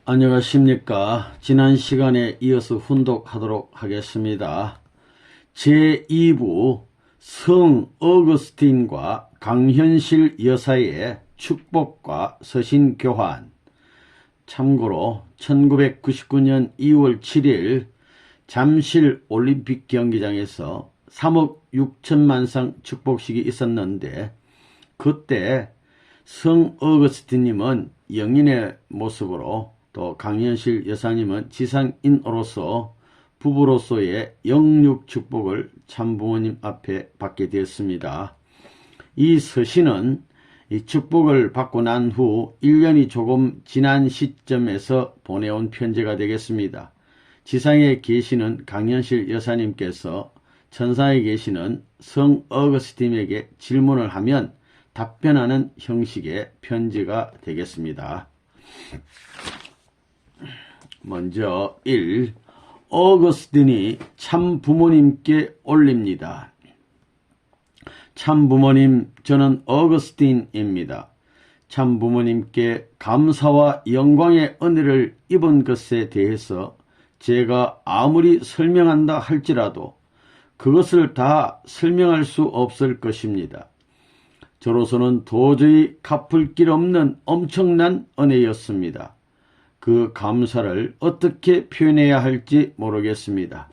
안녕하십니까. 지난 시간에 이어서 훈독하도록 하겠습니다. 제2부 성 어거스틴과 강현실 여사의 축복과 서신 교환. 참고로 1999년 2월 7일 잠실 올림픽 경기장에서 3억 6천만 상 축복식이 있었는데, 그때 성 어거스틴님은 영인의 모습으로, 또 강현실 여사님은 지상인으로서 부부로서의 영육 축복을 참부모님 앞에 받게 되었습니다. 이 서신은 이 축복을 받고 난 후 1년이 조금 지난 시점에서 보내온 편지가 되겠습니다. 지상에 계시는 강현실 여사님께서 천상에 계시는 성 어거스틴에게 질문을 하면 답변하는 형식의 편지가 되겠습니다. 먼저 1. 어거스틴이 참부모님께 올립니다. 참부모님, 저는 어거스틴입니다. 참부모님께 감사와 영광의 은혜를 입은 것에 대해서 제가 아무리 설명한다 할지라도 그것을 다 설명할 수 없을 것입니다. 저로서는 도저히 갚을 길 없는 엄청난 은혜였습니다. 그 감사를 어떻게 표현해야 할지 모르겠습니다.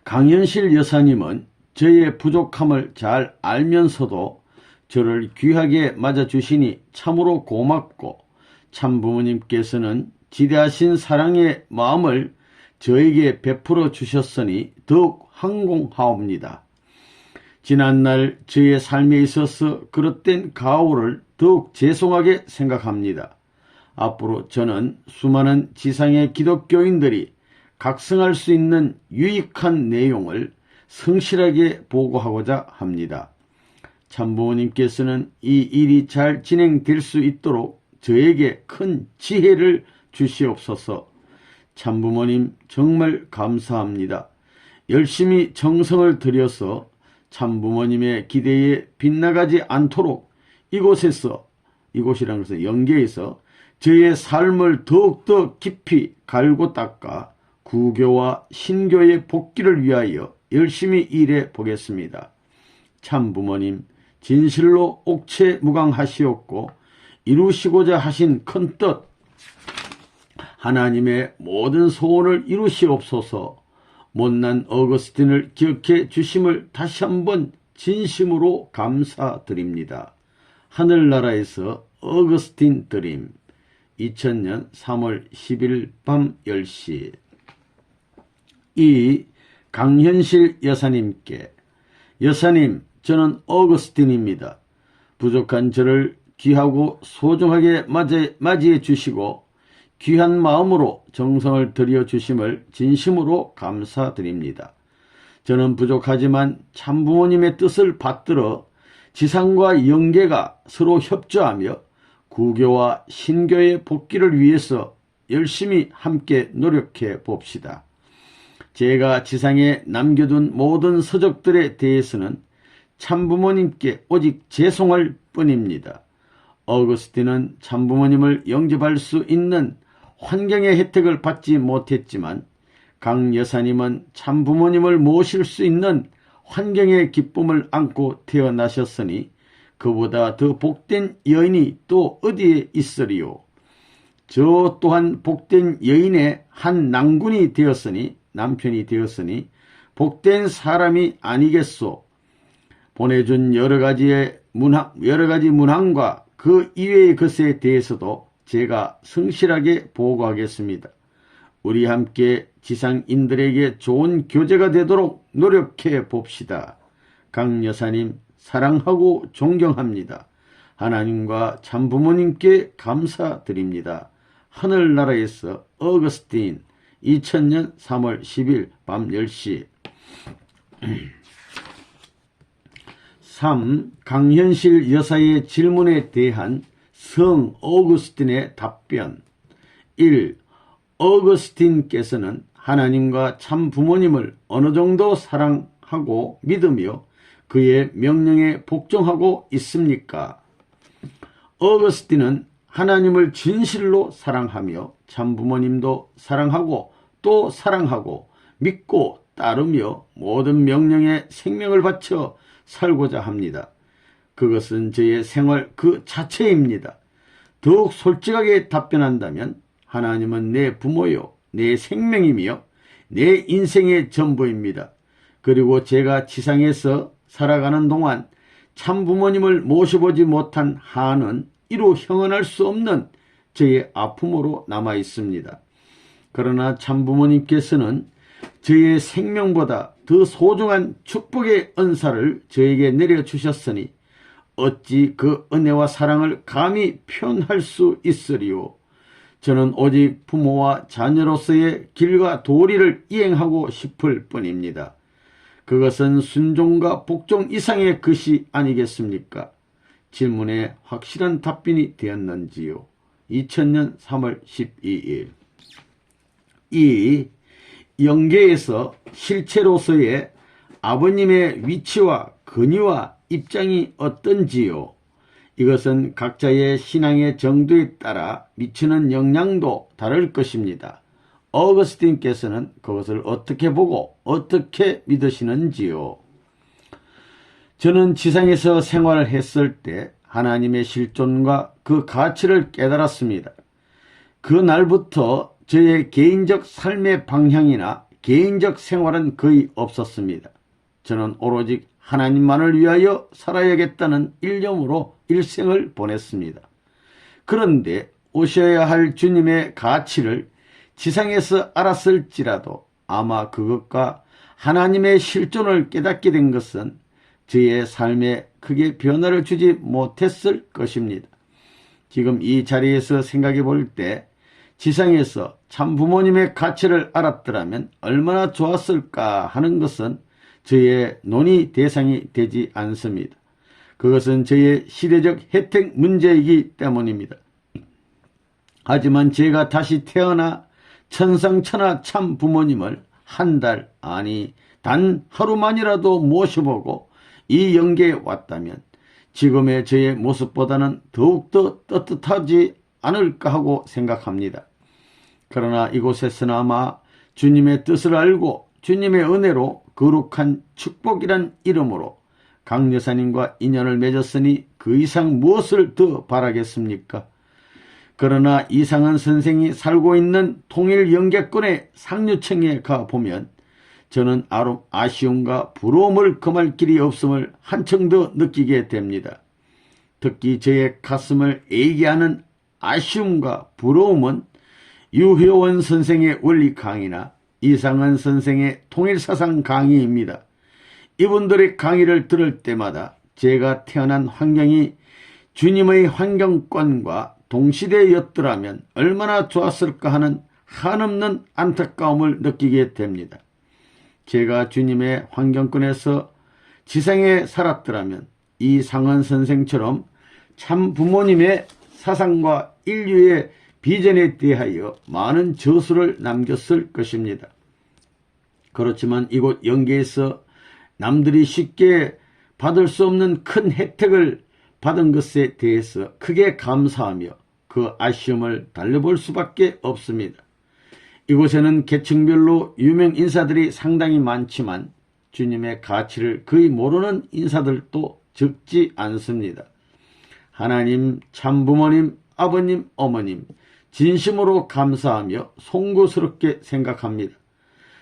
강현실 여사님은 저의 부족함을 잘 알면서도 저를 귀하게 맞아주시니 참으로 고맙고, 참부모님께서는 지대하신 사랑의 마음을 저에게 베풀어 주셨으니 더욱 항공하옵니다. 지난날 저의 삶에 있어서 그릇된 가오를 더욱 죄송하게 생각합니다. 앞으로 저는 수많은 지상의 기독교인들이 각성할 수 있는 유익한 내용을 성실하게 보고하고자 합니다. 참부모님께서는 이 일이 잘 진행될 수 있도록 저에게 큰 지혜를 주시옵소서. 참부모님 정말 감사합니다. 열심히 정성을 들여서 참부모님의 기대에 빗나가지 않도록 이곳이라는 것은 영계에서 저의 삶을 더욱더 깊이 갈고 닦아 구교와 신교의 복귀를 위하여 열심히 일해 보겠습니다. 참부모님, 진실로 옥체무강하시옵고 이루시고자 하신 큰 뜻, 하나님의 모든 소원을 이루시옵소서. 못난 어거스틴을 기억해 주심을 다시 한번 진심으로 감사드립니다. 하늘나라에서 어거스틴 드림. 2000년 3월 10일 밤 10시. 2. 강현실 여사님께. 여사님, 저는 어거스틴입니다. 부족한 저를 귀하고 소중하게 맞이해 주시고 귀한 마음으로 정성을 들여 주심을 진심으로 감사드립니다. 저는 부족하지만 참부모님의 뜻을 받들어 지상과 영계가 서로 협조하며 구교와 신교의 복귀를 위해서 열심히 함께 노력해 봅시다. 제가 지상에 남겨둔 모든 서적들에 대해서는 참부모님께 오직 죄송할 뿐입니다. 어거스틴은 참부모님을 영접할 수 있는 환경의 혜택을 받지 못했지만 강 여사님은 참부모님을 모실 수 있는 환경의 기쁨을 안고 태어나셨으니 그보다 더 복된 여인이 또 어디에 있으리요. 저 또한 복된 여인의 한 낭군이 되었으니, 남편이 되었으니 복된 사람이 아니겠소. 보내준 여러 가지 문항과 그 이외의 것에 대해서도 제가 성실하게 보고하겠습니다. 우리 함께 지상인들에게 좋은 교제가 되도록 노력해 봅시다. 강 여사님 사랑하고 존경합니다. 하나님과 참부모님께 감사드립니다. 하늘나라에서 어거스틴. 2000년 3월 10일 밤 10시. 3. 강현실 여사의 질문에 대한 성 어거스틴의 답변. 1. 어거스틴께서는 하나님과 참부모님을 어느 정도 사랑하고 믿으며 그의 명령에 복종하고 있습니까? 어거스틴은 하나님을 진실로 사랑하며 참부모님도 사랑하고 또 사랑하고 믿고 따르며 모든 명령에 생명을 바쳐 살고자 합니다. 그것은 저의 생활 그 자체입니다. 더욱 솔직하게 답변한다면 하나님은 내 부모요, 내 생명이며 내 인생의 전부입니다. 그리고 제가 지상에서 살아가는 동안 참부모님을 모셔보지 못한 한은 이루 형언할 수 없는 저의 아픔으로 남아 있습니다. 그러나 참부모님께서는 저의 생명보다 더 소중한 축복의 은사를 저에게 내려주셨으니 어찌 그 은혜와 사랑을 감히 표현할 수 있으리요. 저는 오직 부모와 자녀로서의 길과 도리를 이행하고 싶을 뿐입니다. 그것은 순종과 복종 이상의 것이 아니겠습니까? 질문에 확실한 답변이 되었는지요. 2000년 3월 12일. 이 영계에서 실체로서의 아버님의 위치와 권위와 입장이 어떤지요? 이것은 각자의 신앙의 정도에 따라 미치는 영향도 다를 것입니다. 어거스틴께서는 그것을 어떻게 보고 어떻게 믿으시는지요? 저는 지상에서 생활을 했을 때 하나님의 실존과 그 가치를 깨달았습니다. 그 날부터 저의 개인적 삶의 방향이나 개인적 생활은 거의 없었습니다. 저는 오로지 하나님만을 위하여 살아야겠다는 일념으로 일생을 보냈습니다. 그런데 오셔야 할 주님의 가치를 지상에서 알았을지라도 아마 그것과 하나님의 실존을 깨닫게 된 것은 저의 삶에 크게 변화를 주지 못했을 것입니다. 지금 이 자리에서 생각해 볼 때 지상에서 참 부모님의 가치를 알았더라면 얼마나 좋았을까 하는 것은 저의 논의 대상이 되지 않습니다. 그것은 저의 시대적 혜택 문제이기 때문입니다. 하지만 제가 다시 태어나 천상천하 참 부모님을 한 달, 아니 단 하루만이라도 모셔보고 이 영계에 왔다면 지금의 저의 모습보다는 더욱더 떳떳하지 않을까 하고 생각합니다. 그러나 이곳에서는 아마 주님의 뜻을 알고 주님의 은혜로 거룩한 축복이란 이름으로 강 여사님과 인연을 맺었으니 그 이상 무엇을 더 바라겠습니까? 그러나 이상한 선생이 살고 있는 통일 영계권의 상류층에 가보면 저는 아쉬움과 부러움을 금할 길이 없음을 한층 더 느끼게 됩니다. 특히 저의 가슴을 애게 하는 아쉬움과 부러움은 유효원 선생의 원리 강의나 이상한 선생의 통일사상 강의입니다. 이분들의 강의를 들을 때마다 제가 태어난 환경이 주님의 환경권과 동시대였더라면 얼마나 좋았을까 하는 한없는 안타까움을 느끼게 됩니다. 제가 주님의 환경권에서 지상에 살았더라면 이 상원 선생처럼 참 부모님의 사상과 인류의 비전에 대하여 많은 저수를 남겼을 것입니다. 그렇지만 이곳 영계에서 남들이 쉽게 받을 수 없는 큰 혜택을 받은 것에 대해서 크게 감사하며 그 아쉬움을 달래볼 수밖에 없습니다. 이곳에는 계층별로 유명 인사들이 상당히 많지만 주님의 가치를 거의 모르는 인사들도 적지 않습니다. 하나님, 참부모님, 아버님, 어머님 진심으로 감사하며 송구스럽게 생각합니다.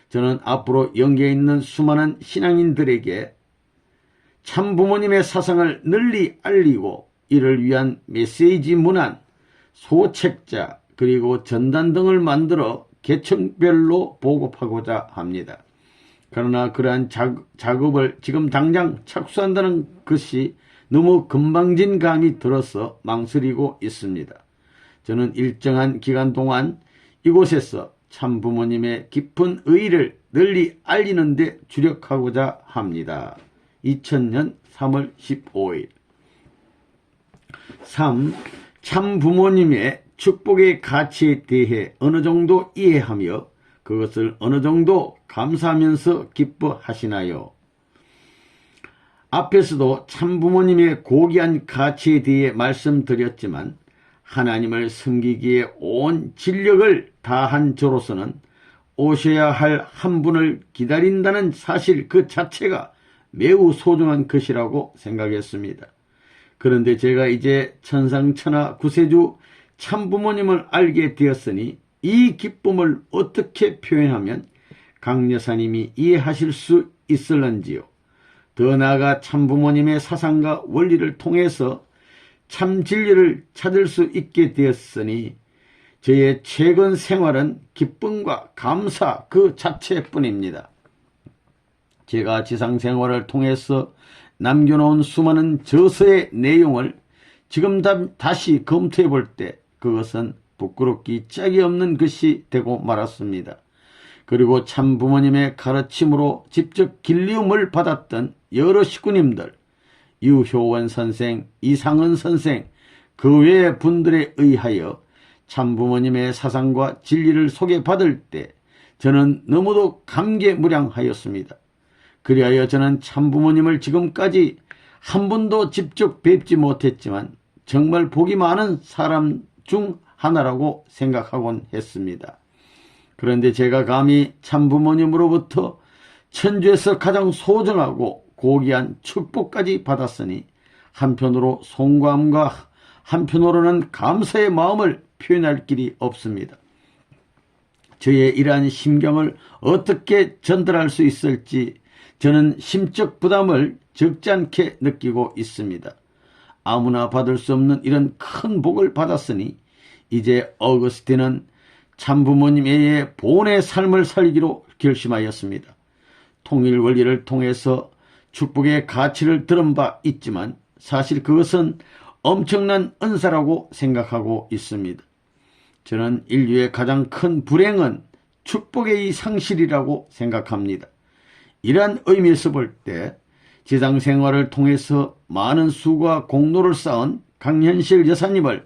저는 앞으로 영계에 있는 수많은 신앙인들에게 참부모님의 사상을 널리 알리고 이를 위한 메시지 문안, 소책자 그리고 전단 등을 만들어 계층별로 보급하고자 합니다. 그러나 그러한 작업을 지금 당장 착수한다는 것이 너무 금방진 감이 들어서 망설이고 있습니다. 저는 일정한 기간 동안 이곳에서 참부모님의 깊은 의의를 널리 알리는 데 주력하고자 합니다. 2000년 3월 15일 3. 참부모님의 축복의 가치에 대해 어느 정도 이해하며 그것을 어느 정도 감사하면서 기뻐하시나요? 앞에서도 참부모님의 고귀한 가치에 대해 말씀드렸지만 하나님을 섬기기에 온 진력을 다한 저로서는 오셔야 할 한 분을 기다린다는 사실 그 자체가 매우 소중한 것이라고 생각했습니다. 그런데 제가 이제 천상천하 구세주 참부모님을 알게 되었으니 이 기쁨을 어떻게 표현하면 강 여사님이 이해하실 수 있을런지요. 더 나아가 참부모님의 사상과 원리를 통해서 참 진리를 찾을 수 있게 되었으니 저의 최근 생활은 기쁨과 감사 그 자체뿐입니다. 제가 지상생활을 통해서 남겨놓은 수많은 저서의 내용을 지금 다시 검토해 볼 때 그것은 부끄럽기 짝이 없는 것이 되고 말았습니다. 그리고 참부모님의 가르침으로 직접 길리움을 받았던 여러 식구님들, 유효원 선생, 이상은 선생, 그 외의 분들에 의하여 참부모님의 사상과 진리를 소개받을 때 저는 너무도 감개무량하였습니다. 그리하여 저는 참부모님을 지금까지 한 번도 직접 뵙지 못했지만 정말 복이 많은 사람 중 하나라고 생각하곤 했습니다. 그런데 제가 감히 참부모님으로부터 천주에서 가장 소중하고 고귀한 축복까지 받았으니 한편으로 송구함과 한편으로는 감사의 마음을 표현할 길이 없습니다. 저의 이러한 심경을 어떻게 전달할 수 있을지 저는 심적 부담을 적지 않게 느끼고 있습니다. 아무나 받을 수 없는 이런 큰 복을 받았으니 이제 어거스틴은 참부모님의 본의 삶을 살기로 결심하였습니다. 통일 원리를 통해서 축복의 가치를 들은 바 있지만 사실 그것은 엄청난 은사라고 생각하고 있습니다. 저는 인류의 가장 큰 불행은 축복의 상실이라고 생각합니다. 이러한 의미에서 볼 때 지상생활을 통해서 많은 수고와 공로를 쌓은 강현실 여사님을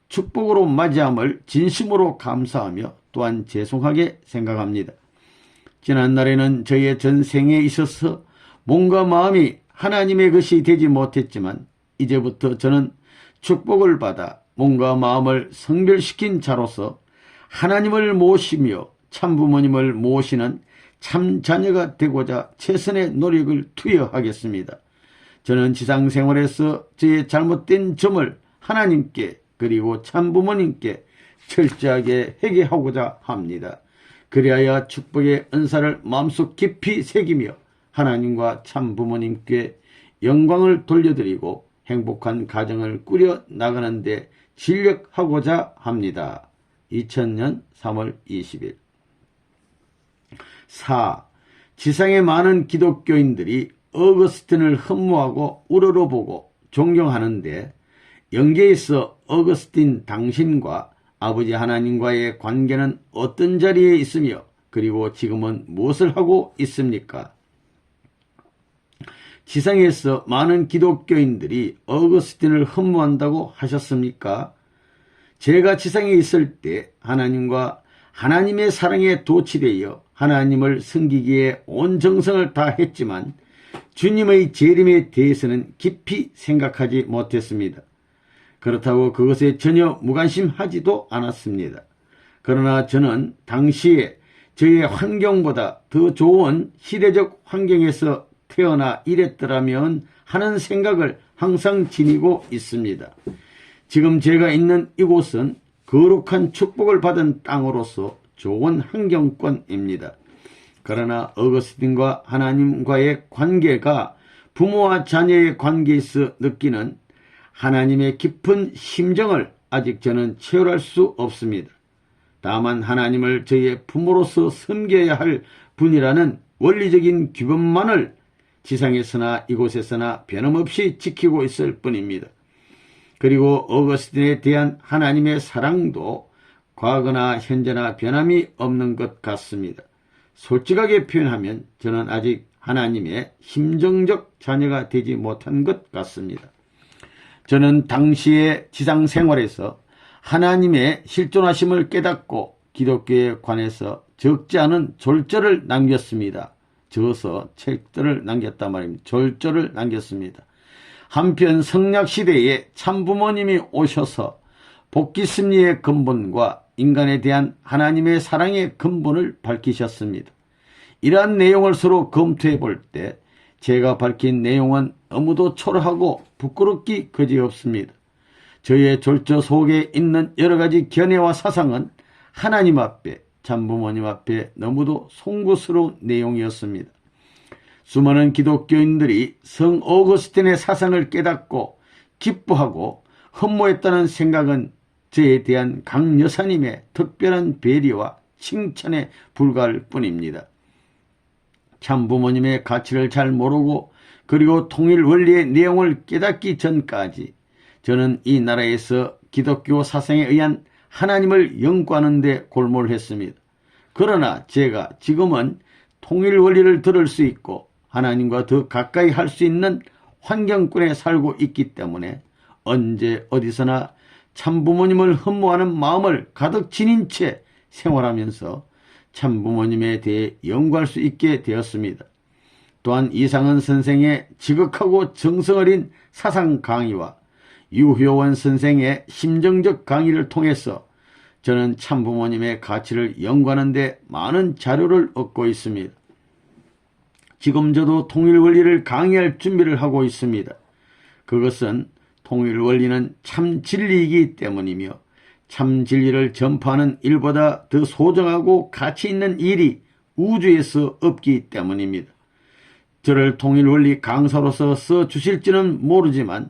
축복으로 맞이함을 진심으로 감사하며 또한 죄송하게 생각합니다. 지난날에는 저의 전생에 있어서 몸과 마음이 하나님의 것이 되지 못했지만 이제부터 저는 축복을 받아 몸과 마음을 성별시킨 자로서 하나님을 모시며 참부모님을 모시는 참 자녀가 되고자 최선의 노력을 투여하겠습니다. 저는 지상생활에서 저의 잘못된 점을 하나님께 그리고 참부모님께 철저하게 회개하고자 합니다. 그리하여 축복의 은사를 마음속 깊이 새기며 하나님과 참부모님께 영광을 돌려드리고 행복한 가정을 꾸려 나가는 데 진력하고자 합니다. 2000년 3월 20일 4. 지상의 많은 기독교인들이 어거스틴을 흠모하고 우러러보고 존경하는데 영계에 있어 어거스틴 당신과 아버지 하나님과의 관계는 어떤 자리에 있으며 그리고 지금은 무엇을 하고 있습니까? 지상에서 많은 기독교인들이 어거스틴을 흠모한다고 하셨습니까? 제가 지상에 있을 때 하나님과 하나님의 사랑에 도취되어 하나님을 섬기기에 온 정성을 다했지만 주님의 재림에 대해서는 깊이 생각하지 못했습니다. 그렇다고 그것에 전혀 무관심하지도 않았습니다. 그러나 저는 당시에 저의 환경보다 더 좋은 시대적 환경에서 태어나 이랬더라면 하는 생각을 항상 지니고 있습니다. 지금 제가 있는 이곳은 거룩한 축복을 받은 땅으로서 좋은 환경권입니다. 그러나 어거스틴과 하나님과의 관계가 부모와 자녀의 관계에서 느끼는 하나님의 깊은 심정을 아직 저는 체험할 수 없습니다. 다만 하나님을 저의 부모로서 섬겨야 할 분이라는 원리적인 규범만을 지상에서나 이곳에서나 변함없이 지키고 있을 뿐입니다. 그리고 어거스틴에 대한 하나님의 사랑도 과거나 현재나 변함이 없는 것 같습니다. 솔직하게 표현하면 저는 아직 하나님의 심정적 자녀가 되지 못한 것 같습니다. 저는 당시의 지상 생활에서 하나님의 실존하심을 깨닫고 기독교에 관해서 적지 않은 졸절을 남겼습니다. 적어서 책들을 남겼단 말입니다. 졸절을 남겼습니다. 한편 성약시대에 참부모님이 오셔서 복귀 심리의 근본과 인간에 대한 하나님의 사랑의 근본을 밝히셨습니다. 이러한 내용을 서로 검토해 볼 때 제가 밝힌 내용은 너무도 초라하고 부끄럽기 그지없습니다. 저의 졸조 속에 있는 여러 가지 견해와 사상은 하나님 앞에, 참부모님 앞에 너무도 송구스러운 내용이었습니다. 수많은 기독교인들이 성 어거스틴의 사상을 깨닫고 기뻐하고 흠모했다는 생각은 저에 대한 강 여사님의 특별한 배려와 칭찬에 불과할 뿐입니다. 참부모님의 가치를 잘 모르고 그리고 통일 원리의 내용을 깨닫기 전까지 저는 이 나라에서 기독교 사상에 의한 하나님을 연구하는 데 골몰했습니다. 그러나 제가 지금은 통일 원리를 들을 수 있고 하나님과 더 가까이 할 수 있는 환경권에 살고 있기 때문에 언제 어디서나 참부모님을 흠모하는 마음을 가득 지닌 채 생활하면서 참부모님에 대해 연구할 수 있게 되었습니다. 또한 이상은 선생의 지극하고 정성어린 사상 강의와 유효원 선생의 심정적 강의를 통해서 저는 참부모님의 가치를 연구하는 데 많은 자료를 얻고 있습니다. 지금 저도 통일원리를 강의할 준비를 하고 있습니다. 그것은 통일원리는 참 진리이기 때문이며 참 진리를 전파하는 일보다 더 소중하고 가치 있는 일이 우주에서 없기 때문입니다. 저를 통일원리 강사로서 써주실지는 모르지만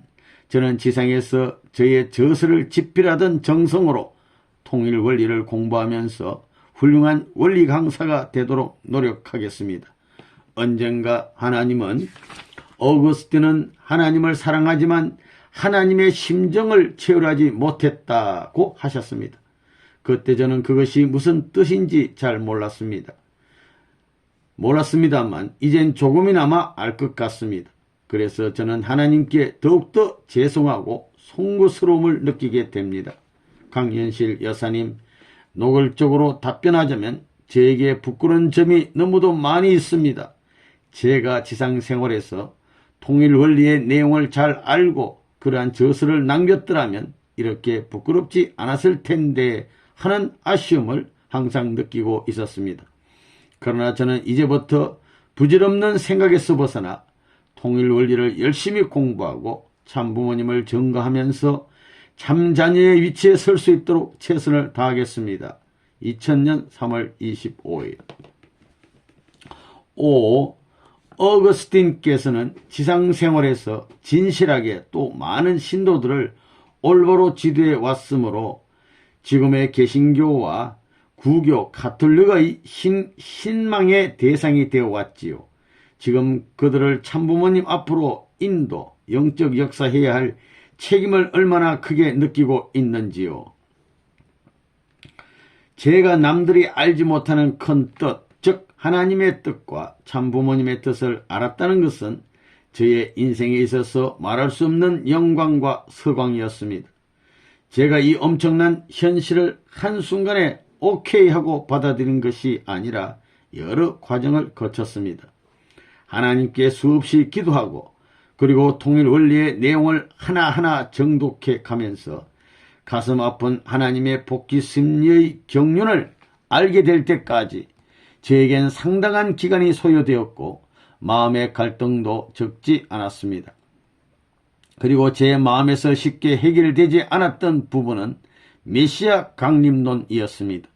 저는 지상에서 저의 저서를 집필하던 정성으로 통일원리를 공부하면서 훌륭한 원리 강사가 되도록 노력하겠습니다. 언젠가 하나님은 어거스틴은 하나님을 사랑하지만 하나님의 심정을 체험하지 못했다고 하셨습니다. 그때 저는 그것이 무슨 뜻인지 잘 몰랐습니다만 이젠 조금이나마 알 것 같습니다. 그래서 저는 하나님께 더욱더 죄송하고 송구스러움을 느끼게 됩니다. 강현실 여사님, 노골적으로 답변하자면 저에게 부끄러운 점이 너무도 많이 있습니다. 제가 지상생활에서 통일원리의 내용을 잘 알고 그러한 저서를 남겼더라면 이렇게 부끄럽지 않았을 텐데 하는 아쉬움을 항상 느끼고 있었습니다. 그러나 저는 이제부터 부질없는 생각에서 벗어나 통일원리를 열심히 공부하고 참부모님을 증거하면서 참자녀의 위치에 설 수 있도록 최선을 다하겠습니다. 2000년 3월 25일 5. 어거스틴께서는 지상생활에서 진실하게 또 많은 신도들을 올바로 지도해 왔으므로 지금의 개신교와 구교, 가톨릭의 신망의 대상이 되어 왔지요. 지금 그들을 참부모님 앞으로 인도, 영적 역사해야 할 책임을 얼마나 크게 느끼고 있는지요. 제가 남들이 알지 못하는 큰 뜻, 즉 하나님의 뜻과 참부모님의 뜻을 알았다는 것은 저의 인생에 있어서 말할 수 없는 영광과 서광이었습니다. 제가 이 엄청난 현실을 한순간에 오케이 하고 받아들인 것이 아니라 여러 과정을 거쳤습니다. 하나님께 수없이 기도하고 그리고 통일원리의 내용을 하나하나 정독해 가면서 가슴 아픈 하나님의 복귀 심리의 경륜을 알게 될 때까지 저에겐 상당한 기간이 소요되었고 마음의 갈등도 적지 않았습니다. 그리고 제 마음에서 쉽게 해결되지 않았던 부분은 메시아 강림론이었습니다.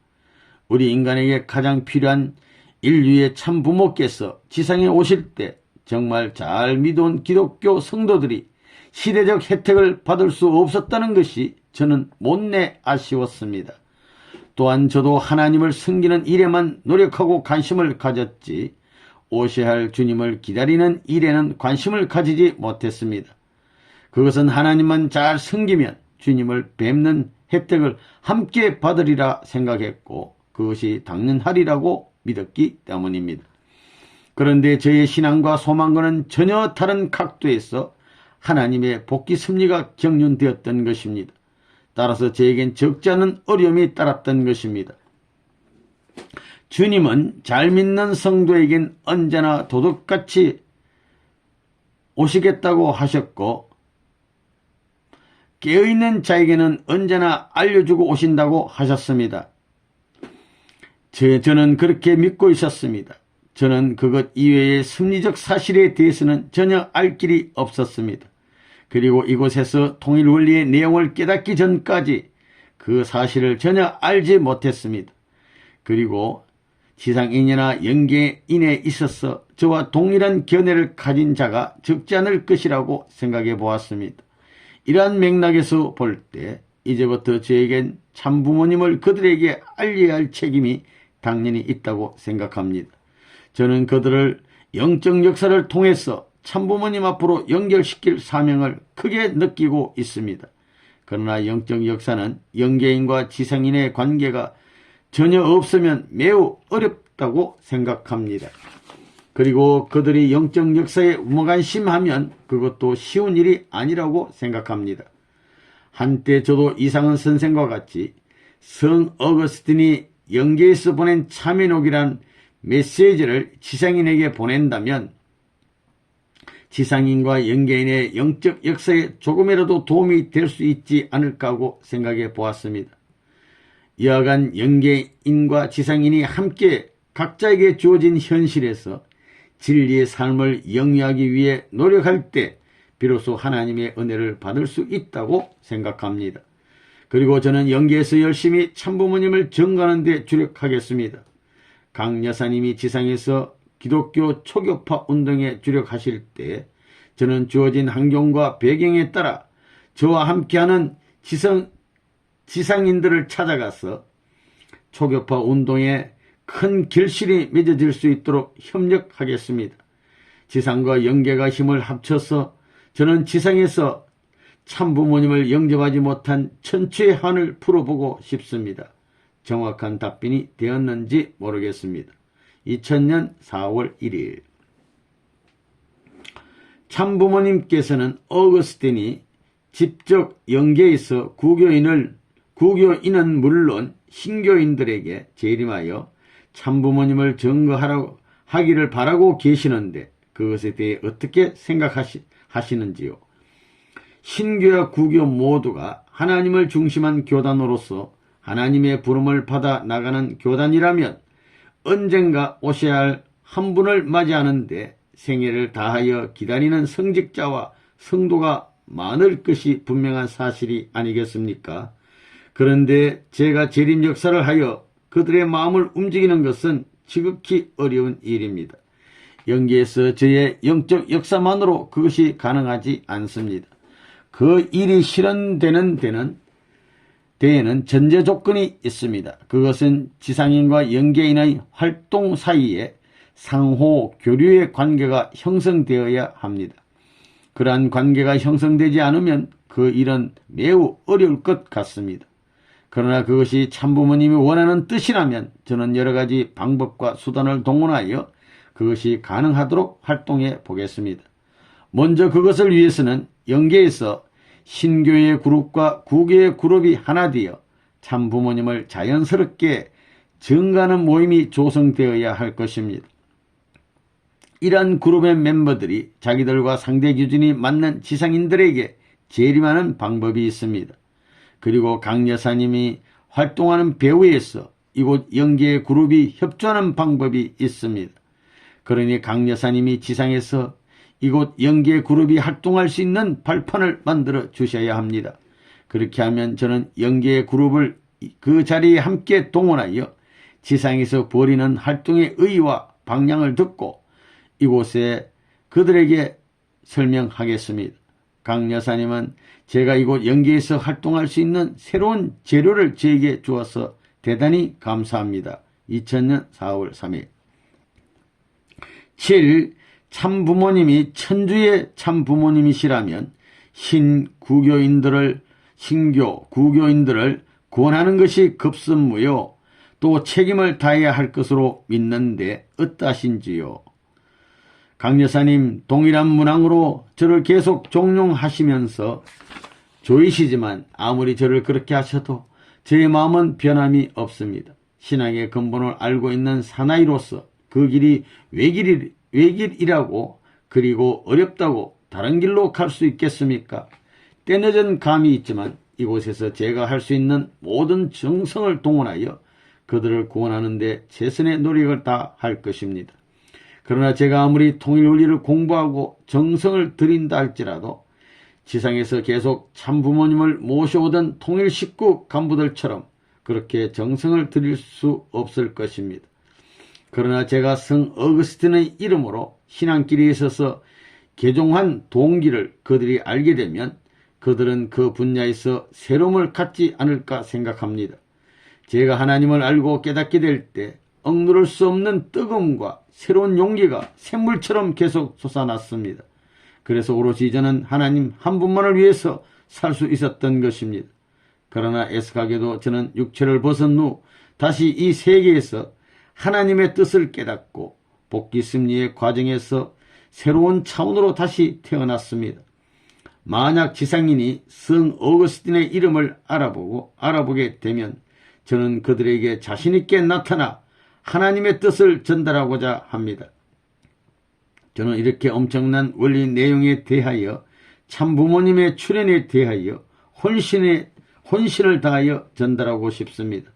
우리 인간에게 가장 필요한 인류의 참부모께서 지상에 오실 때 정말 잘 믿어온 기독교 성도들이 시대적 혜택을 받을 수 없었다는 것이 저는 못내 아쉬웠습니다. 또한 저도 하나님을 섬기는 일에만 노력하고 관심을 가졌지 오셔야 할 주님을 기다리는 일에는 관심을 가지지 못했습니다. 그것은 하나님만 잘 섬기면 주님을 뵙는 혜택을 함께 받으리라 생각했고 그것이 당연하리라고 믿었기 때문입니다. 그런데 저의 신앙과 소망과는 전혀 다른 각도에서 하나님의 복귀 섭리가 경륜되었던 것입니다. 따라서 저에겐 적지 않은 어려움이 따랐던 것입니다. 주님은 잘 믿는 성도에겐 언제나 도둑같이 오시겠다고 하셨고 깨어있는 자에게는 언제나 알려주고 오신다고 하셨습니다. 저는 그렇게 믿고 있었습니다. 저는 그것 이외의 심리적 사실에 대해서는 전혀 알 길이 없었습니다. 그리고 이곳에서 통일 원리의 내용을 깨닫기 전까지 그 사실을 전혀 알지 못했습니다. 그리고 지상인이나 영계인에 있어서 저와 동일한 견해를 가진 자가 적지 않을 것이라고 생각해 보았습니다. 이러한 맥락에서 볼 때 이제부터 저에겐 참부모님을 그들에게 알려야 할 책임이 당연히 있다고 생각합니다. 저는 그들을 영적 역사를 통해서 참부모님 앞으로 연결시킬 사명을 크게 느끼고 있습니다. 그러나 영적 역사는 영계인과 지상인의 관계가 전혀 없으면 매우 어렵다고 생각합니다. 그리고 그들이 영적 역사에 무관심하면 그것도 쉬운 일이 아니라고 생각합니다. 한때 저도 이상은 선생과 같이 성 어거스틴이 영계에서 보낸 참회록이란 메시지를 지상인에게 보낸다면 지상인과 영계인의 영적 역사에 조금이라도 도움이 될 수 있지 않을까 하고 생각해 보았습니다. 여하간 영계인과 지상인이 함께 각자에게 주어진 현실에서 진리의 삶을 영위하기 위해 노력할 때 비로소 하나님의 은혜를 받을 수 있다고 생각합니다. 그리고 저는 영계에서 열심히 참부모님을 증거하는 데 주력하겠습니다. 강 여사님이 지상에서 기독교 초교파 운동에 주력하실 때 저는 주어진 환경과 배경에 따라 저와 함께하는 지상인들을 찾아가서 초교파 운동에 큰 결실이 맺어질 수 있도록 협력하겠습니다. 지상과 영계가 힘을 합쳐서 저는 지상에서 참부모님을 영접하지 못한 천추의 한을 풀어보고 싶습니다. 정확한 답변이 되었는지 모르겠습니다. 2000년 4월 1일 참부모님께서는 어거스틴이 직접 영계에서 구교인은 물론 신교인들에게 재림하여 참부모님을 증거하기를 바라고 계시는데 그것에 대해 어떻게 생각하시는지요? 신교와 구교 모두가 하나님을 중심한 교단으로서 하나님의 부름을 받아 나가는 교단이라면 언젠가 오셔야 할 한 분을 맞이하는데 생애를 다하여 기다리는 성직자와 성도가 많을 것이 분명한 사실이 아니겠습니까? 그런데 제가 재림 역사를 하여 그들의 마음을 움직이는 것은 지극히 어려운 일입니다. 영계에서 저의 영적 역사만으로 그것이 가능하지 않습니다. 그 일이 실현되는 데에는 전제 조건이 있습니다. 그것은 지상인과 영계인의 활동 사이에 상호 교류의 관계가 형성되어야 합니다. 그러한 관계가 형성되지 않으면 그 일은 매우 어려울 것 같습니다. 그러나 그것이 참부모님이 원하는 뜻이라면 저는 여러 가지 방법과 수단을 동원하여 그것이 가능하도록 활동해 보겠습니다. 먼저 그것을 위해서는 영계에서 신교의 그룹과 구교의 그룹이 하나 되어 참부모님을 자연스럽게 증가하는 모임이 조성되어야 할 것입니다. 이러한 그룹의 멤버들이 자기들과 상대 기준이 맞는 지상인들에게 재림하는 방법이 있습니다. 그리고 강 여사님이 활동하는 배후에서 이곳 영계의 그룹이 협조하는 방법이 있습니다. 그러니 강 여사님이 지상에서 이곳 영계 그룹이 활동할 수 있는 발판을 만들어 주셔야 합니다. 그렇게 하면 저는 영계 그룹을 그 자리에 함께 동원하여 지상에서 벌이는 활동의 의의와 방향을 듣고 이곳에 그들에게 설명하겠습니다. 강 여사님은 제가 이곳 영계에서 활동할 수 있는 새로운 재료를 저에게 주어서 대단히 감사합니다. 2000년 4월 3일 7. 참부모님이 천주의 참부모님이시라면 구교인들을 구원하는 것이 급선무요 또 책임을 다해야 할 것으로 믿는데 어떠하신지요? 강 여사님 동일한 문항으로 저를 계속 종용하시면서 조이시지만 아무리 저를 그렇게 하셔도 저의 마음은 변함이 없습니다. 신앙의 근본을 알고 있는 사나이로서 그 길이 외길이라고 그리고 어렵다고 다른 길로 갈 수 있겠습니까? 때늦은 감이 있지만 이곳에서 제가 할 수 있는 모든 정성을 동원하여 그들을 구원하는 데 최선의 노력을 다할 것입니다. 그러나 제가 아무리 통일 원리를 공부하고 정성을 들인다 할지라도 지상에서 계속 참부모님을 모셔오던 통일 식구 간부들처럼 그렇게 정성을 들일 수 없을 것입니다. 그러나 제가 성 어거스틴의 이름으로 신앙길에 있어서 개종한 동기를 그들이 알게 되면 그들은 그 분야에서 새로움을 갖지 않을까 생각합니다. 제가 하나님을 알고 깨닫게 될 때 억누를 수 없는 뜨거움과 새로운 용기가 샘물처럼 계속 솟아났습니다. 그래서 오롯이 저는 하나님 한 분만을 위해서 살 수 있었던 것입니다. 그러나 애석하게도 저는 육체를 벗은 후 다시 이 세계에서 하나님의 뜻을 깨닫고 복귀 승리의 과정에서 새로운 차원으로 다시 태어났습니다. 만약 지상인이 성 어거스틴의 이름을 알아보게 되면 저는 그들에게 자신있게 나타나 하나님의 뜻을 전달하고자 합니다. 저는 이렇게 엄청난 원리 내용에 대하여 참부모님의 출현에 대하여 혼신을 다하여 전달하고 싶습니다.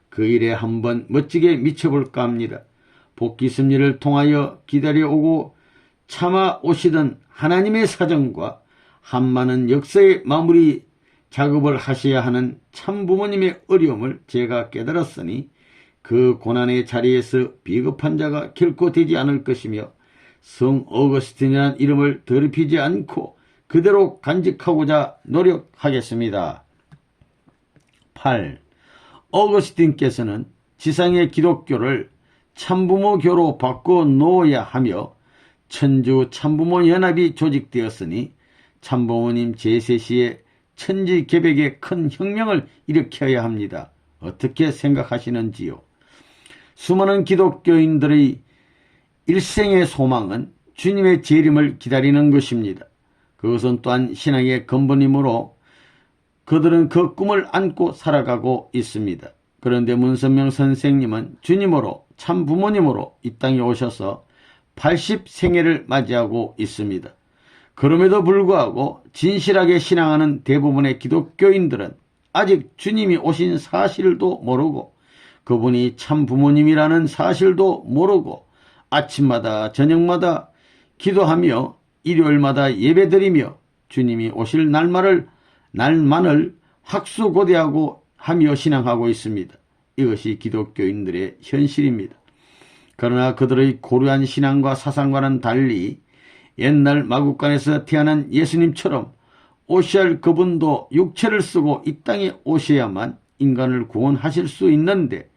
그 일에 한번 멋지게 미쳐볼까 합니다. 복귀 승리를 통하여 기다려오고 참아 오시던 하나님의 사정과 한많은 역사의 마무리 작업을 하셔야 하는 참부모님의 어려움을 제가 깨달았으니 그 고난의 자리에서 비겁한 자가 결코 되지 않을 것이며 성 어거스틴이라는 이름을 더럽히지 않고 그대로 간직하고자 노력하겠습니다. 8. 어거스틴께서는 지상의 기독교를 참부모교로 바꿔 놓아야 하며 천주 참부모 연합이 조직되었으니 참부모님 제세 천지 개벽에 큰 혁명을 일으켜야 합니다. 어떻게 생각하시는지요? 수많은 기독교인들의 일생의 소망은 주님의 재림을 기다리는 것입니다. 그것은 또한 신앙의 근본이므로 그들은 그 꿈을 안고 살아가고 있습니다. 그런데 문선명 선생님은 주님으로 참 부모님으로 이 땅에 오셔서 80생애를 맞이하고 있습니다. 그럼에도 불구하고 진실하게 신앙하는 대부분의 기독교인들은 아직 주님이 오신 사실도 모르고 그분이 참 부모님이라는 사실도 모르고 아침마다 저녁마다 기도하며 일요일마다 예배드리며 주님이 오실 날만을 학수고대하고 하며 신앙하고 있습니다. 이것이 기독교인들의 현실입니다. 그러나 그들의 고루한 신앙과 사상과는 달리 옛날 마국간에서 태어난 예수님처럼 오셔야 할 그분도 육체를 쓰고 이 땅에 오셔야만 인간을 구원하실 수 있는데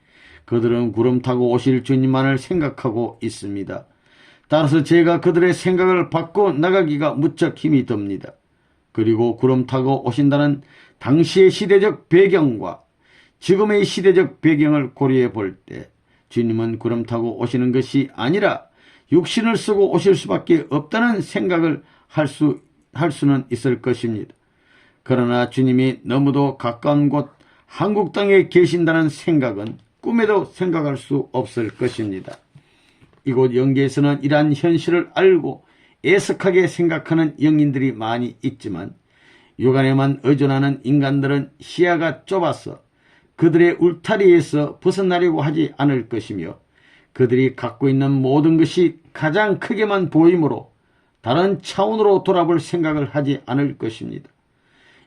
그들은 구름 타고 오실 주님만을 생각하고 있습니다. 따라서 제가 그들의 생각을 바꿔 나가기가 무척 힘이 듭니다. 그리고 구름 타고 오신다는 당시의 시대적 배경과 지금의 시대적 배경을 고려해 볼 때 주님은 구름 타고 오시는 것이 아니라 육신을 쓰고 오실 수밖에 없다는 생각을 할 수는 있을 것입니다. 그러나 주님이 너무도 가까운 곳 한국 땅에 계신다는 생각은 꿈에도 생각할 수 없을 것입니다. 이곳 영계에서는 이러한 현실을 알고 애석하게 생각하는 영인들이 많이 있지만 육안에만 의존하는 인간들은 시야가 좁아서 그들의 울타리에서 벗어나려고 하지 않을 것이며 그들이 갖고 있는 모든 것이 가장 크게만 보이므로 다른 차원으로 돌아볼 생각을 하지 않을 것입니다.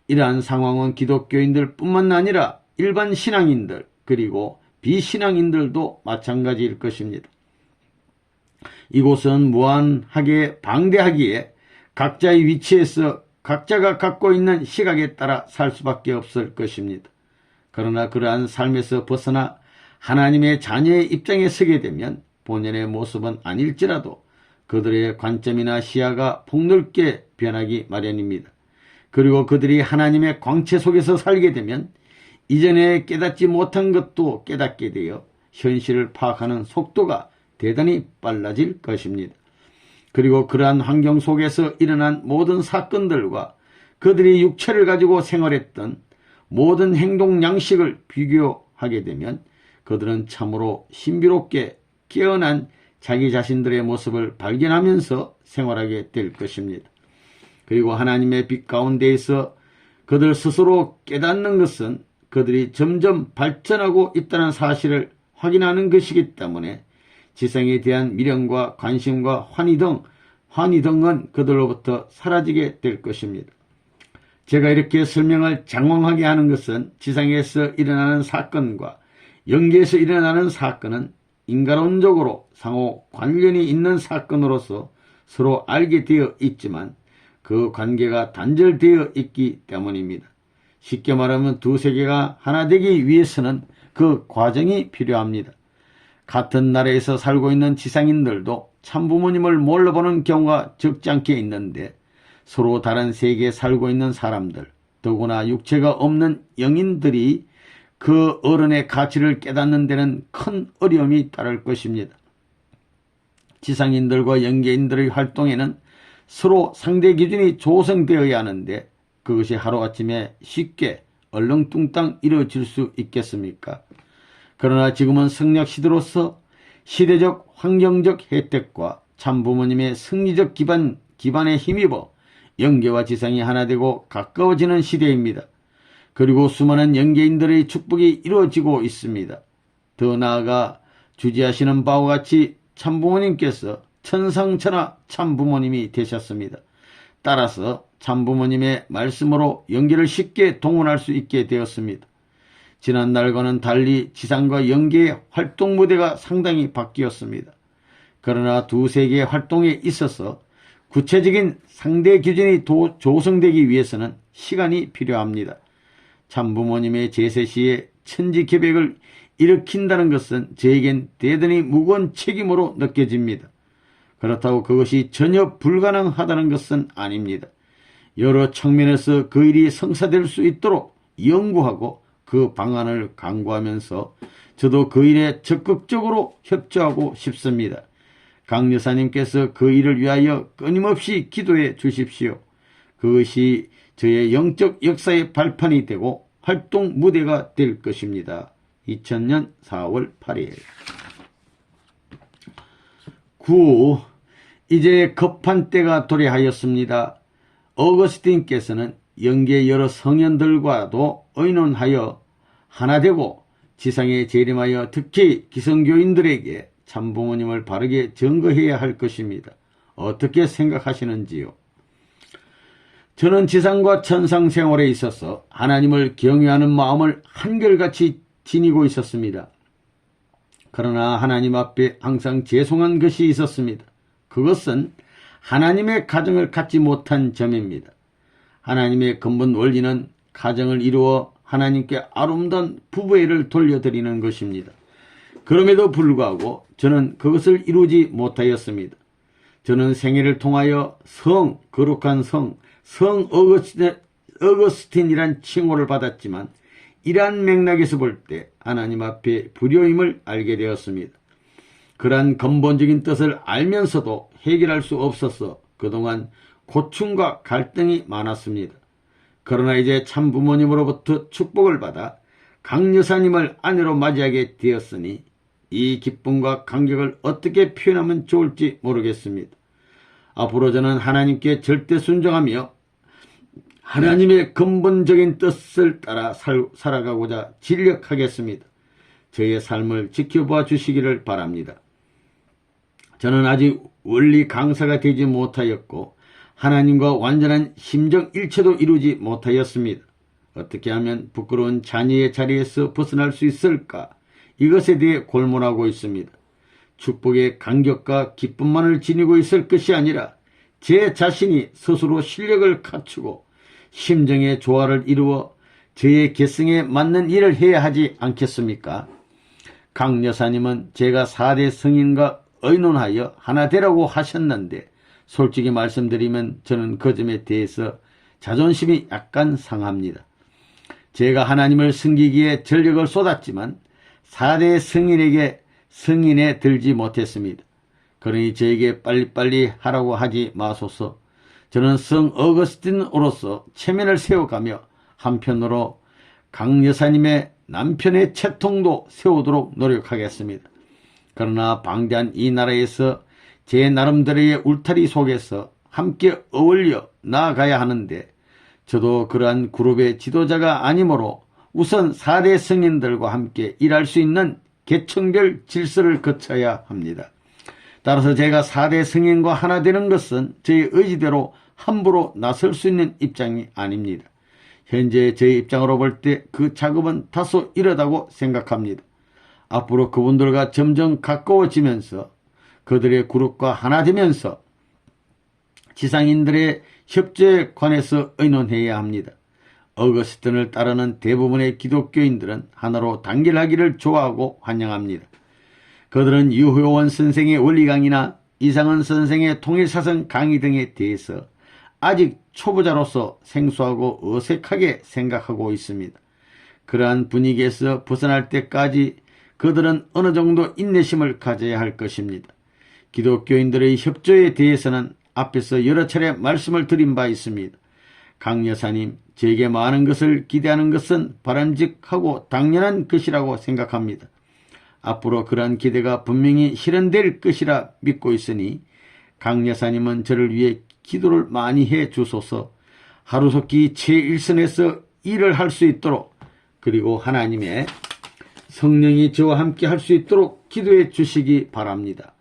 이러한 상황은 기독교인들 뿐만 아니라 일반 신앙인들 그리고 비신앙인들도 마찬가지일 것입니다. 이곳은 무한하게 방대하기에 각자의 위치에서 각자가 갖고 있는 시각에 따라 살 수밖에 없을 것입니다. 그러나 그러한 삶에서 벗어나 하나님의 자녀의 입장에 서게 되면 본연의 모습은 아닐지라도 그들의 관점이나 시야가 폭넓게 변하기 마련입니다. 그리고 그들이 하나님의 광채 속에서 살게 되면 이전에 깨닫지 못한 것도 깨닫게 되어 현실을 파악하는 속도가 대단히 빨라질 것입니다. 그리고 그러한 환경 속에서 일어난 모든 사건들과 그들이 육체를 가지고 생활했던 모든 행동 양식을 비교하게 되면 그들은 참으로 신비롭게 깨어난 자기 자신들의 모습을 발견하면서 생활하게 될 것입니다. 그리고 하나님의 빛 가운데에서 그들 스스로 깨닫는 것은 그들이 점점 발전하고 있다는 사실을 확인하는 것이기 때문에 지성에 대한 미련과 관심과 환희 등은 그들로부터 사라지게 될 것입니다. 제가 이렇게 설명을 장황하게 하는 것은 지상에서 일어나는 사건과 영계에서 일어나는 사건은 인간론적으로 상호 관련이 있는 사건으로서 서로 알게 되어 있지만 그 관계가 단절되어 있기 때문입니다. 쉽게 말하면 두 세계가 하나 되기 위해서는 그 과정이 필요합니다. 같은 나라에서 살고 있는 지상인들도 참부모님을 몰라보는 경우가 적지 않게 있는데 서로 다른 세계에 살고 있는 사람들, 더구나 육체가 없는 영인들이 그 어른의 가치를 깨닫는 데는 큰 어려움이 따를 것입니다. 지상인들과 영계인들의 활동에는 서로 상대 기준이 조성되어야 하는데 그것이 하루아침에 쉽게 얼렁뚱땅 이루어질 수 있겠습니까? 그러나 지금은 성령 시대로서 시대적 환경적 혜택과 참부모님의 승리적 기반에 힘입어 영계와 지상이 하나 되고 가까워지는 시대입니다. 그리고 수많은 영계인들의 축복이 이루어지고 있습니다. 더 나아가 주지하시는 바와 같이 참부모님께서 천상천하 참부모님이 되셨습니다. 따라서 참부모님의 말씀으로 영계를 쉽게 동원할 수 있게 되었습니다. 지난날과는 달리 지상과 영계의 활동 무대가 상당히 바뀌었습니다. 그러나 두 세계의 활동에 있어서 구체적인 상대 기준이 조성되기 위해서는 시간이 필요합니다. 참부모님의 제세 시에 천지개벽을 일으킨다는 것은 저에겐 대단히 무거운 책임으로 느껴집니다. 그렇다고 그것이 전혀 불가능하다는 것은 아닙니다. 여러 측면에서 그 일이 성사될 수 있도록 연구하고 그 방안을 강구하면서 저도 그 일에 적극적으로 협조하고 싶습니다. 강 여사님께서 그 일을 위하여 끊임없이 기도해 주십시오. 그것이 저의 영적 역사의 발판이 되고 활동 무대가 될 것입니다. 2000년 4월 8일 9. 이제 급한 때가 도래하였습니다. 어거스틴께서는 영계 여러 성현들과도 의논하여 하나 되고 지상에 재림하여 특히 기성교인들에게 참부모님을 바르게 증거해야 할 것입니다. 어떻게 생각하시는지요? 저는 지상과 천상 생활에 있어서 하나님을 경외하는 마음을 한결같이 지니고 있었습니다. 그러나 하나님 앞에 항상 죄송한 것이 있었습니다. 그것은 하나님의 가정을 갖지 못한 점입니다. 하나님의 근본 원리는 가정을 이루어 하나님께 아름다운 부부애를 돌려드리는 것입니다. 그럼에도 불구하고 저는 그것을 이루지 못하였습니다. 저는 생애를 통하여 거룩한 성 어거스틴이란 칭호를 받았지만 이러한 맥락에서 볼 때 하나님 앞에 불효임을 알게 되었습니다. 그러한 근본적인 뜻을 알면서도 해결할 수 없어서 그동안 고충과 갈등이 많았습니다. 그러나 이제 참부모님으로부터 축복을 받아 강 여사님을 아내로 맞이하게 되었으니 이 기쁨과 감격을 어떻게 표현하면 좋을지 모르겠습니다. 앞으로 저는 하나님께 절대 순종하며 하나님의 근본적인 뜻을 따라 살아가고자 진력하겠습니다. 저의 삶을 지켜봐 주시기를 바랍니다. 저는 아직 원리 강사가 되지 못하였고 하나님과 완전한 심정 일체도 이루지 못하였습니다. 어떻게 하면 부끄러운 자녀의 자리에서 벗어날 수 있을까? 이것에 대해 골몰하고 있습니다. 축복의 간격과 기쁨만을 지니고 있을 것이 아니라 제 자신이 스스로 실력을 갖추고 심정의 조화를 이루어 저의 개성에 맞는 일을 해야 하지 않겠습니까? 강 여사님은 제가 4대 성인과 의논하여 하나 되라고 하셨는데 솔직히 말씀드리면 저는 그 점에 대해서 자존심이 약간 상합니다. 제가 하나님을 섬기기에 전력을 쏟았지만 4대 성인에 들지 못했습니다. 그러니 저에게 빨리빨리 하라고 하지 마소서. 저는 성 어거스틴으로서 체면을 세워가며 한편으로 강 여사님의 남편의 채통도 세우도록 노력하겠습니다. 그러나 방대한 이 나라에서 제 나름대로의 울타리 속에서 함께 어울려 나아가야 하는데 저도 그러한 그룹의 지도자가 아니므로 우선 4대 성인들과 함께 일할 수 있는 계층별 질서를 거쳐야 합니다. 따라서 제가 4대 성인과 하나 되는 것은 저의 의지대로 함부로 나설 수 있는 입장이 아닙니다. 현재 저의 입장으로 볼 때 그 작업은 다소 이르다고 생각합니다. 앞으로 그분들과 점점 가까워지면서 그들의 그룹과 하나 되면서 지상인들의 협조에 관해서 의논해야 합니다. 어거스틴을 따르는 대부분의 기독교인들은 하나로 단결하기를 좋아하고 환영합니다. 그들은 유효원 선생의 원리 강의나 이상은 선생의 통일사상 강의 등에 대해서 아직 초보자로서 생소하고 어색하게 생각하고 있습니다. 그러한 분위기에서 벗어날 때까지 그들은 어느 정도 인내심을 가져야 할 것입니다. 기독교인들의 협조에 대해서는 앞에서 여러 차례 말씀을 드린 바 있습니다. 강 여사님, 제게 많은 것을 기대하는 것은 바람직하고 당연한 것이라고 생각합니다. 앞으로 그러한 기대가 분명히 실현될 것이라 믿고 있으니 강 여사님은 저를 위해 기도를 많이 해 주소서. 하루속히 최일선에서 일을 할 수 있도록, 그리고 하나님의 성령이 저와 함께 할 수 있도록 기도해 주시기 바랍니다.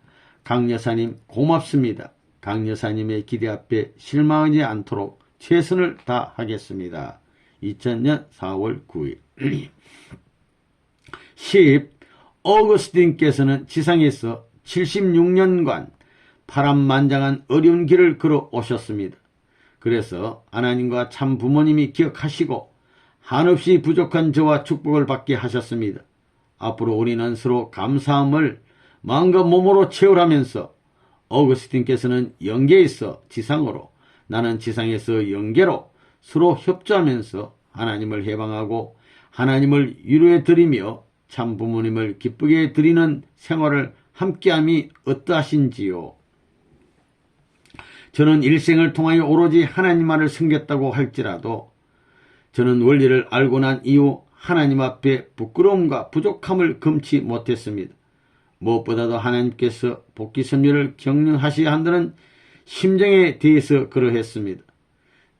강 여사님 고맙습니다. 강 여사님의 기대 앞에 실망하지 않도록 최선을 다하겠습니다. 2000년 4월 9일 10. 어거스틴께서는 지상에서 76년간 파란만장한 어려운 길을 걸어 오셨습니다. 그래서 하나님과 참 부모님이 기억하시고 한없이 부족한 저와 축복을 받게 하셨습니다. 앞으로 우리는 서로 감사함을 마음과 몸으로 채우라면서 어거스틴께서는 영계에서 지상으로, 나는 지상에서 영계로 서로 협조하면서 하나님을 해방하고 하나님을 위로해 드리며 참 부모님을 기쁘게 드리는 생활을 함께함이 어떠하신지요? 저는 일생을 통하여 오로지 하나님만을 섬겼다고 할지라도 저는 원리를 알고 난 이후 하나님 앞에 부끄러움과 부족함을 금치 못했습니다. 무엇보다도 하나님께서 복귀 섭리를 격려하셔야 한다는 심정에 대해서 그러했습니다.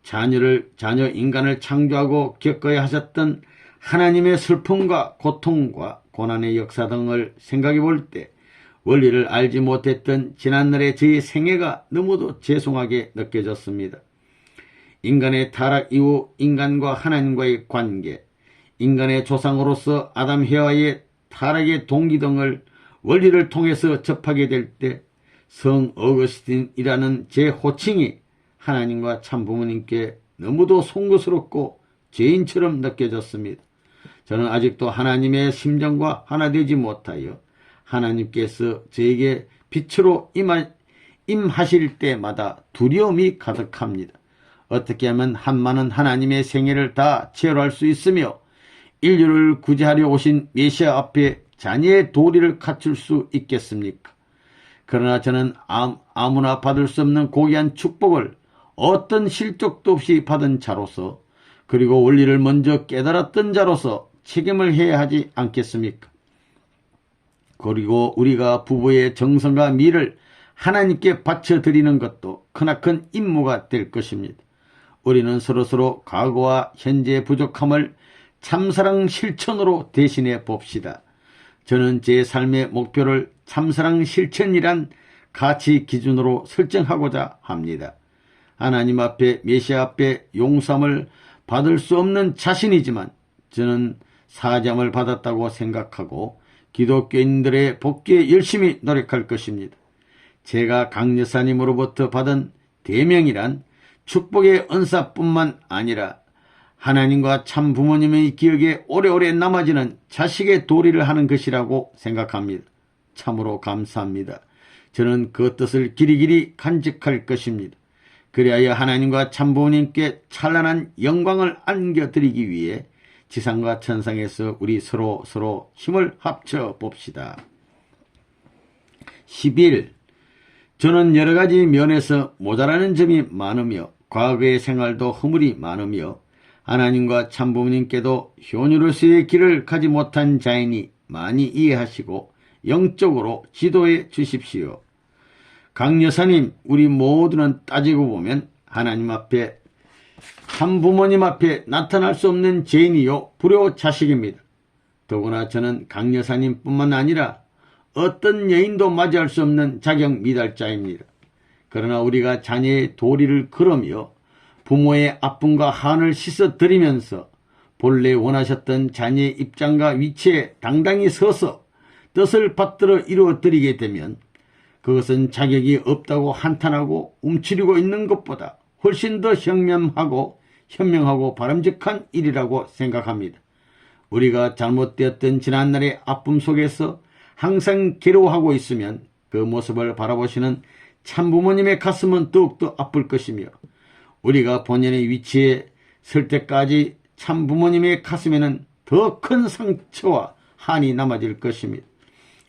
자녀 인간을 창조하고 겪어야 하셨던 하나님의 슬픔과 고통과 고난의 역사 등을 생각해 볼 때 원리를 알지 못했던 지난날의 저의 생애가 너무도 죄송하게 느껴졌습니다. 인간의 타락 이후 인간과 하나님과의 관계, 인간의 조상으로서 아담 해와의 타락의 동기 등을 원리를 통해서 접하게 될 때 성 어거스틴이라는 제 호칭이 하나님과 참 부모님께 너무도 송구스럽고 죄인처럼 느껴졌습니다. 저는 아직도 하나님의 심정과 하나 되지 못하여 하나님께서 저에게 빛으로 임하실 때마다 두려움이 가득합니다. 어떻게 하면 한많은 하나님의 생애를 다 체험할 수 있으며 인류를 구제하려 오신 메시아 앞에 자녀의 도리를 갖출 수 있겠습니까? 그러나 저는 아무나 받을 수 없는 고귀한 축복을 어떤 실족도 없이 받은 자로서, 그리고 원리를 먼저 깨달았던 자로서 책임을 해야 하지 않겠습니까? 그리고 우리가 부부의 정성과 미를 하나님께 바쳐드리는 것도 크나큰 임무가 될 것입니다. 우리는 서로서로 과거와 현재의 부족함을 참사랑 실천으로 대신해 봅시다. 저는 제 삶의 목표를 참사랑 실천이란 가치 기준으로 설정하고자 합니다. 하나님 앞에, 메시아 앞에 용서함을 받을 수 없는 자신이지만 저는 사죄함을 받았다고 생각하고 기독교인들의 복귀에 열심히 노력할 것입니다. 제가 강 여사님으로부터 받은 대명이란 축복의 은사뿐만 아니라 하나님과 참 부모님의 기억에 오래오래 남아지는 자식의 도리를 하는 것이라고 생각합니다. 참으로 감사합니다. 저는 그 뜻을 길이길이 간직할 것입니다. 그리하여 하나님과 참 부모님께 찬란한 영광을 안겨드리기 위해 지상과 천상에서 우리 서로 힘을 합쳐 봅시다. 11. 저는 여러 가지 면에서 모자라는 점이 많으며 과거의 생활도 허물이 많으며 하나님과 참부모님께도 효녀로서의 길을 가지 못한 자이니 많이 이해하시고 영적으로 지도해 주십시오. 강 여사님, 우리 모두는 따지고 보면 하나님 앞에 참 부모님 앞에 나타날 수 없는 죄인이요 불효 자식입니다. 더구나 저는 강 여사님뿐만 아니라 어떤 여인도 맞이할 수 없는 자격 미달자입니다. 그러나 우리가 자녀의 도리를 걸으며 부모의 아픔과 한을 씻어드리면서 본래 원하셨던 자녀의 입장과 위치에 당당히 서서 뜻을 받들어 이루어드리게 되면 그것은 자격이 없다고 한탄하고 움츠리고 있는 것보다 훨씬 더 현명하고 바람직한 일이라고 생각합니다. 우리가 잘못되었던 지난날의 아픔 속에서 항상 괴로워하고 있으면 그 모습을 바라보시는 참부모님의 가슴은 더욱더 아플 것이며 우리가 본연의 위치에 설 때까지 참부모님의 가슴에는 더 큰 상처와 한이 남아질 것입니다.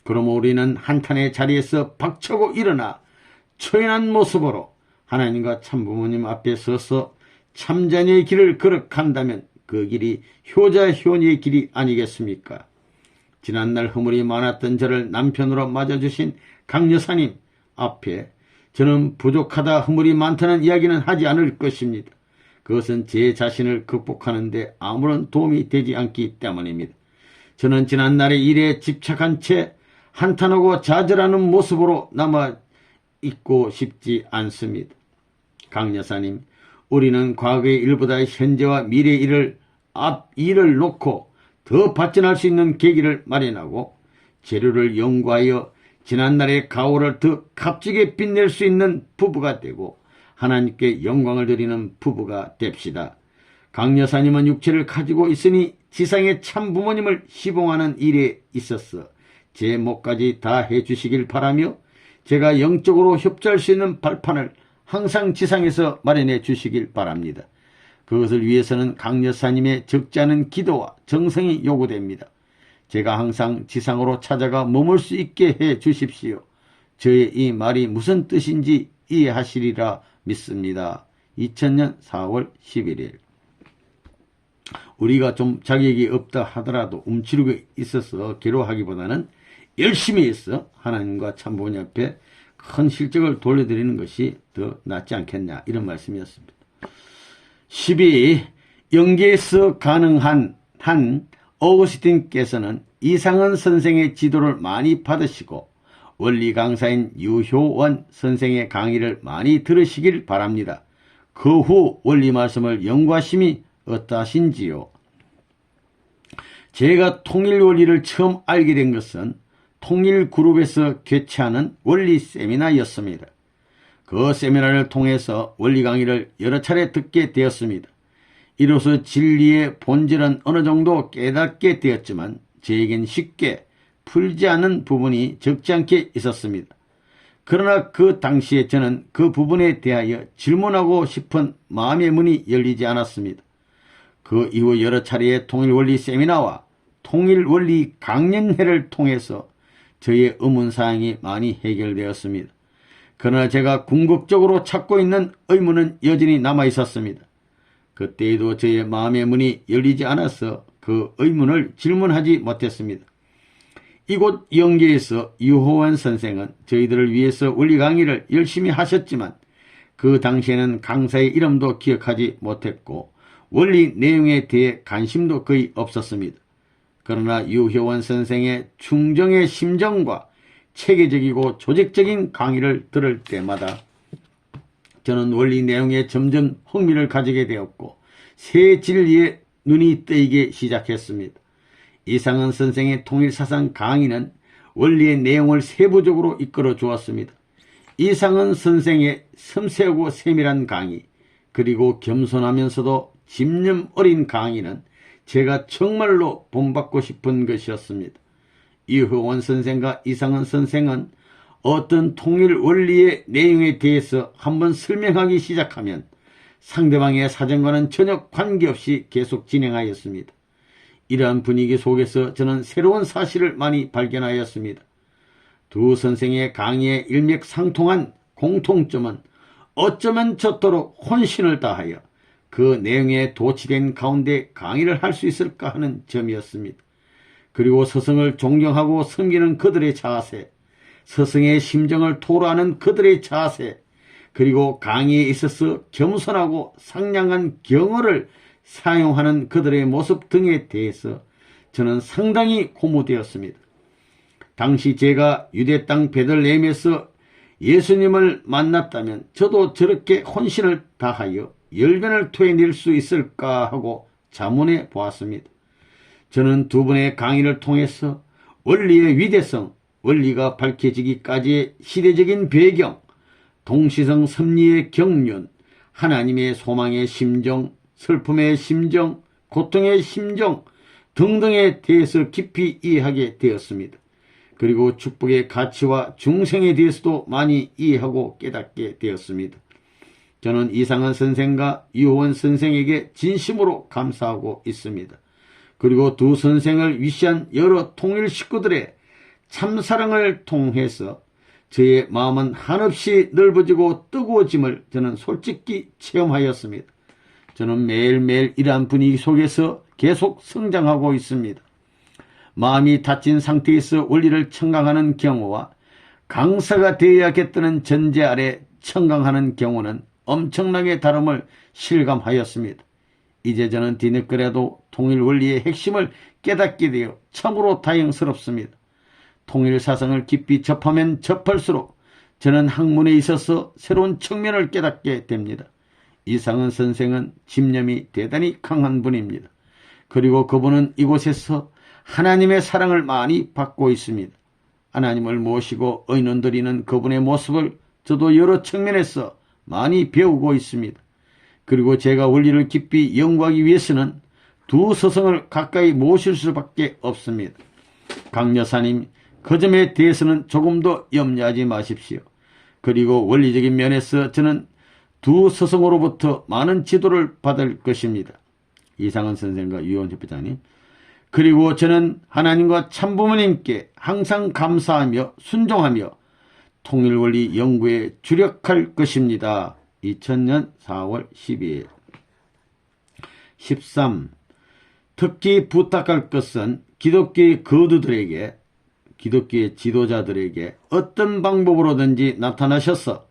그러므로 우리는 한탄의 자리에서 박차고 일어나 초연한 모습으로 하나님과 참부모님 앞에 서서 참자녀의 길을 걸어간다면 그 길이 효자효녀의 길이 아니겠습니까? 지난날 허물이 많았던 저를 남편으로 맞아주신 강 여사님 앞에 저는 부족하다 허물이 많다는 이야기는 하지 않을 것입니다. 그것은 제 자신을 극복하는 데 아무런 도움이 되지 않기 때문입니다. 저는 지난날의 일에 집착한 채 한탄하고 좌절하는 모습으로 남아있고 싶지 않습니다. 강 여사님, 우리는 과거의 일보다 현재와 미래의 일을 앞 일을 놓고 더 발전할 수 있는 계기를 마련하고 재료를 연구하여 지난날의 가오를 더 값지게 빛낼 수 있는 부부가 되고 하나님께 영광을 드리는 부부가 됩시다. 강 여사님은 육체를 가지고 있으니 지상의 참 부모님을 시봉하는 일에 있어서 제 몫까지 다 해주시길 바라며 제가 영적으로 협조할 수 있는 발판을 항상 지상에서 마련해 주시길 바랍니다. 그것을 위해서는 강 여사님의 적지 않은 기도와 정성이 요구됩니다. 제가 항상 지상으로 찾아가 머물 수 있게 해 주십시오. 저의 이 말이 무슨 뜻인지 이해하시리라 믿습니다. 2000년 4월 11일. 우리가 좀 자격이 없다 하더라도 움츠리고 있어서 괴로워하기보다는 열심히 해서 하나님과 참부모님 앞에 큰 실적을 돌려드리는 것이 더 낫지 않겠냐 이런 말씀이었습니다. 12. 영계에서 가능한 한 어거스틴께서는 이상은 선생의 지도를 많이 받으시고 원리 강사인 유효원 선생의 강의를 많이 들으시길 바랍니다. 그 후 원리 말씀을 연구하심이 어떠하신지요? 제가 통일 원리를 처음 알게 된 것은 통일그룹에서 개최하는 원리 세미나였습니다. 그 세미나를 통해서 원리 강의를 여러 차례 듣게 되었습니다. 이로써 진리의 본질은 어느 정도 깨닫게 되었지만 제겐 쉽게 풀지 않은 부분이 적지 않게 있었습니다. 그러나 그 당시에 저는 그 부분에 대하여 질문하고 싶은 마음의 문이 열리지 않았습니다. 그 이후 여러 차례의 통일원리 세미나와 통일원리 강연회를 통해서 저의 의문사항이 많이 해결되었습니다. 그러나 제가 궁극적으로 찾고 있는 의문은 여전히 남아있었습니다. 그때에도 저의 마음의 문이 열리지 않아서 그 의문을 질문하지 못했습니다. 이곳 영계에서 유호원 선생은 저희들을 위해서 원리 강의를 열심히 하셨지만 그 당시에는 강사의 이름도 기억하지 못했고 원리 내용에 대해 관심도 거의 없었습니다. 그러나 유효원 선생의 충정의 심정과 체계적이고 조직적인 강의를 들을 때마다 저는 원리 내용에 점점 흥미를 가지게 되었고 새 진리에 눈이 뜨이기 시작했습니다. 이상은 선생의 통일사상 강의는 원리의 내용을 세부적으로 이끌어 주었습니다. 이상은 선생의 섬세하고 세밀한 강의 그리고 겸손하면서도 집념 어린 강의는 제가 정말로 본받고 싶은 것이었습니다. 이효원 선생과 이상은 선생은 어떤 통일 원리의 내용에 대해서 한번 설명하기 시작하면 상대방의 사정과는 전혀 관계없이 계속 진행하였습니다. 이러한 분위기 속에서 저는 새로운 사실을 많이 발견하였습니다. 두 선생의 강의에 일맥상통한 공통점은 어쩌면 저토록 혼신을 다하여 그 내용에 도취된 가운데 강의를 할 수 있을까 하는 점이었습니다. 그리고 스승을 존경하고 섬기는 그들의 자세, 스승의 심정을 토로하는 그들의 자세, 그리고 강의에 있어서 겸손하고 상냥한 경어를 사용하는 그들의 모습 등에 대해서 저는 상당히 고무되었습니다. 당시 제가 유대 땅 베들레헴에서 예수님을 만났다면 저도 저렇게 혼신을 다하여 열변을 토해낼 수 있을까 하고 자문해 보았습니다. 저는 두 분의 강의를 통해서 원리의 위대성, 원리가 밝혀지기까지의 시대적인 배경, 동시성 섭리의 경륜, 하나님의 소망의 심정, 슬픔의 심정, 고통의 심정 등등에 대해서 깊이 이해하게 되었습니다. 그리고 축복의 가치와 중생에 대해서도 많이 이해하고 깨닫게 되었습니다. 저는 이상한 선생과 유호원 선생에게 진심으로 감사하고 있습니다. 그리고 두 선생을 위시한 여러 통일 식구들의 참사랑을 통해서 저의 마음은 한없이 넓어지고 뜨거워짐을 저는 솔직히 체험하였습니다. 저는 매일매일 이러한 분위기 속에서 계속 성장하고 있습니다. 마음이 닫힌 상태에서 원리를 청강하는 경우와 강사가 되어야겠다는 전제 아래 청강하는 경우는 엄청나게 다름을 실감하였습니다. 이제 저는 뒤늦게라도 통일 원리의 핵심을 깨닫게 되어 참으로 다행스럽습니다. 통일 사상을 깊이 접하면 접할수록 저는 학문에 있어서 새로운 측면을 깨닫게 됩니다. 이상은 선생은 집념이 대단히 강한 분입니다. 그리고 그분은 이곳에서 하나님의 사랑을 많이 받고 있습니다. 하나님을 모시고 의논드리는 그분의 모습을 저도 여러 측면에서 많이 배우고 있습니다. 그리고 제가 원리를 깊이 연구하기 위해서는 두 스승을 가까이 모실 수밖에 없습니다. 강 여사님, 그 점에 대해서는 조금 더 염려하지 마십시오. 그리고 원리적인 면에서 저는 두 스승으로부터 많은 지도를 받을 것입니다. 이상은 선생과 유원 협회장님. 그리고 저는 하나님과 참부모님께 항상 감사하며 순종하며 통일원리 연구에 주력할 것입니다. 2000년 4월 12일 13. 특히 부탁할 것은 기독교의 거두들에게, 기독교의 지도자들에게 어떤 방법으로든지 나타나셔서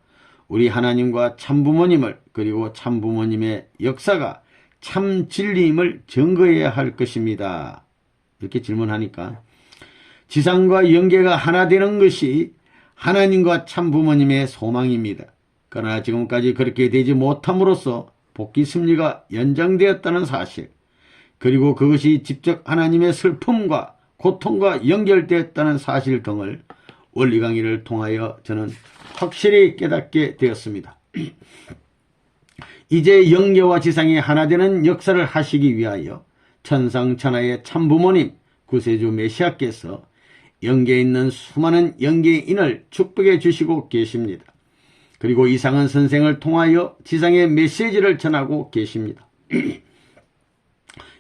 우리 하나님과 참부모님을, 그리고 참부모님의 역사가 참 진리임을 증거해야 할 것입니다. 이렇게 질문하니까 지상과 영계가 하나 되는 것이 하나님과 참부모님의 소망입니다. 그러나 지금까지 그렇게 되지 못함으로써 복귀 섭리가 연장되었다는 사실, 그리고 그것이 직접 하나님의 슬픔과 고통과 연결되었다는 사실 등을 원리 강의를 통하여 저는 확실히 깨닫게 되었습니다. 이제 영계와 지상이 하나 되는 역사를 하시기 위하여 천상천하의 참부모님 구세주 메시아께서 영계에 있는 수많은 영계인을 축복해 주시고 계십니다. 그리고 이상한 선생을 통하여 지상의 메시지를 전하고 계십니다.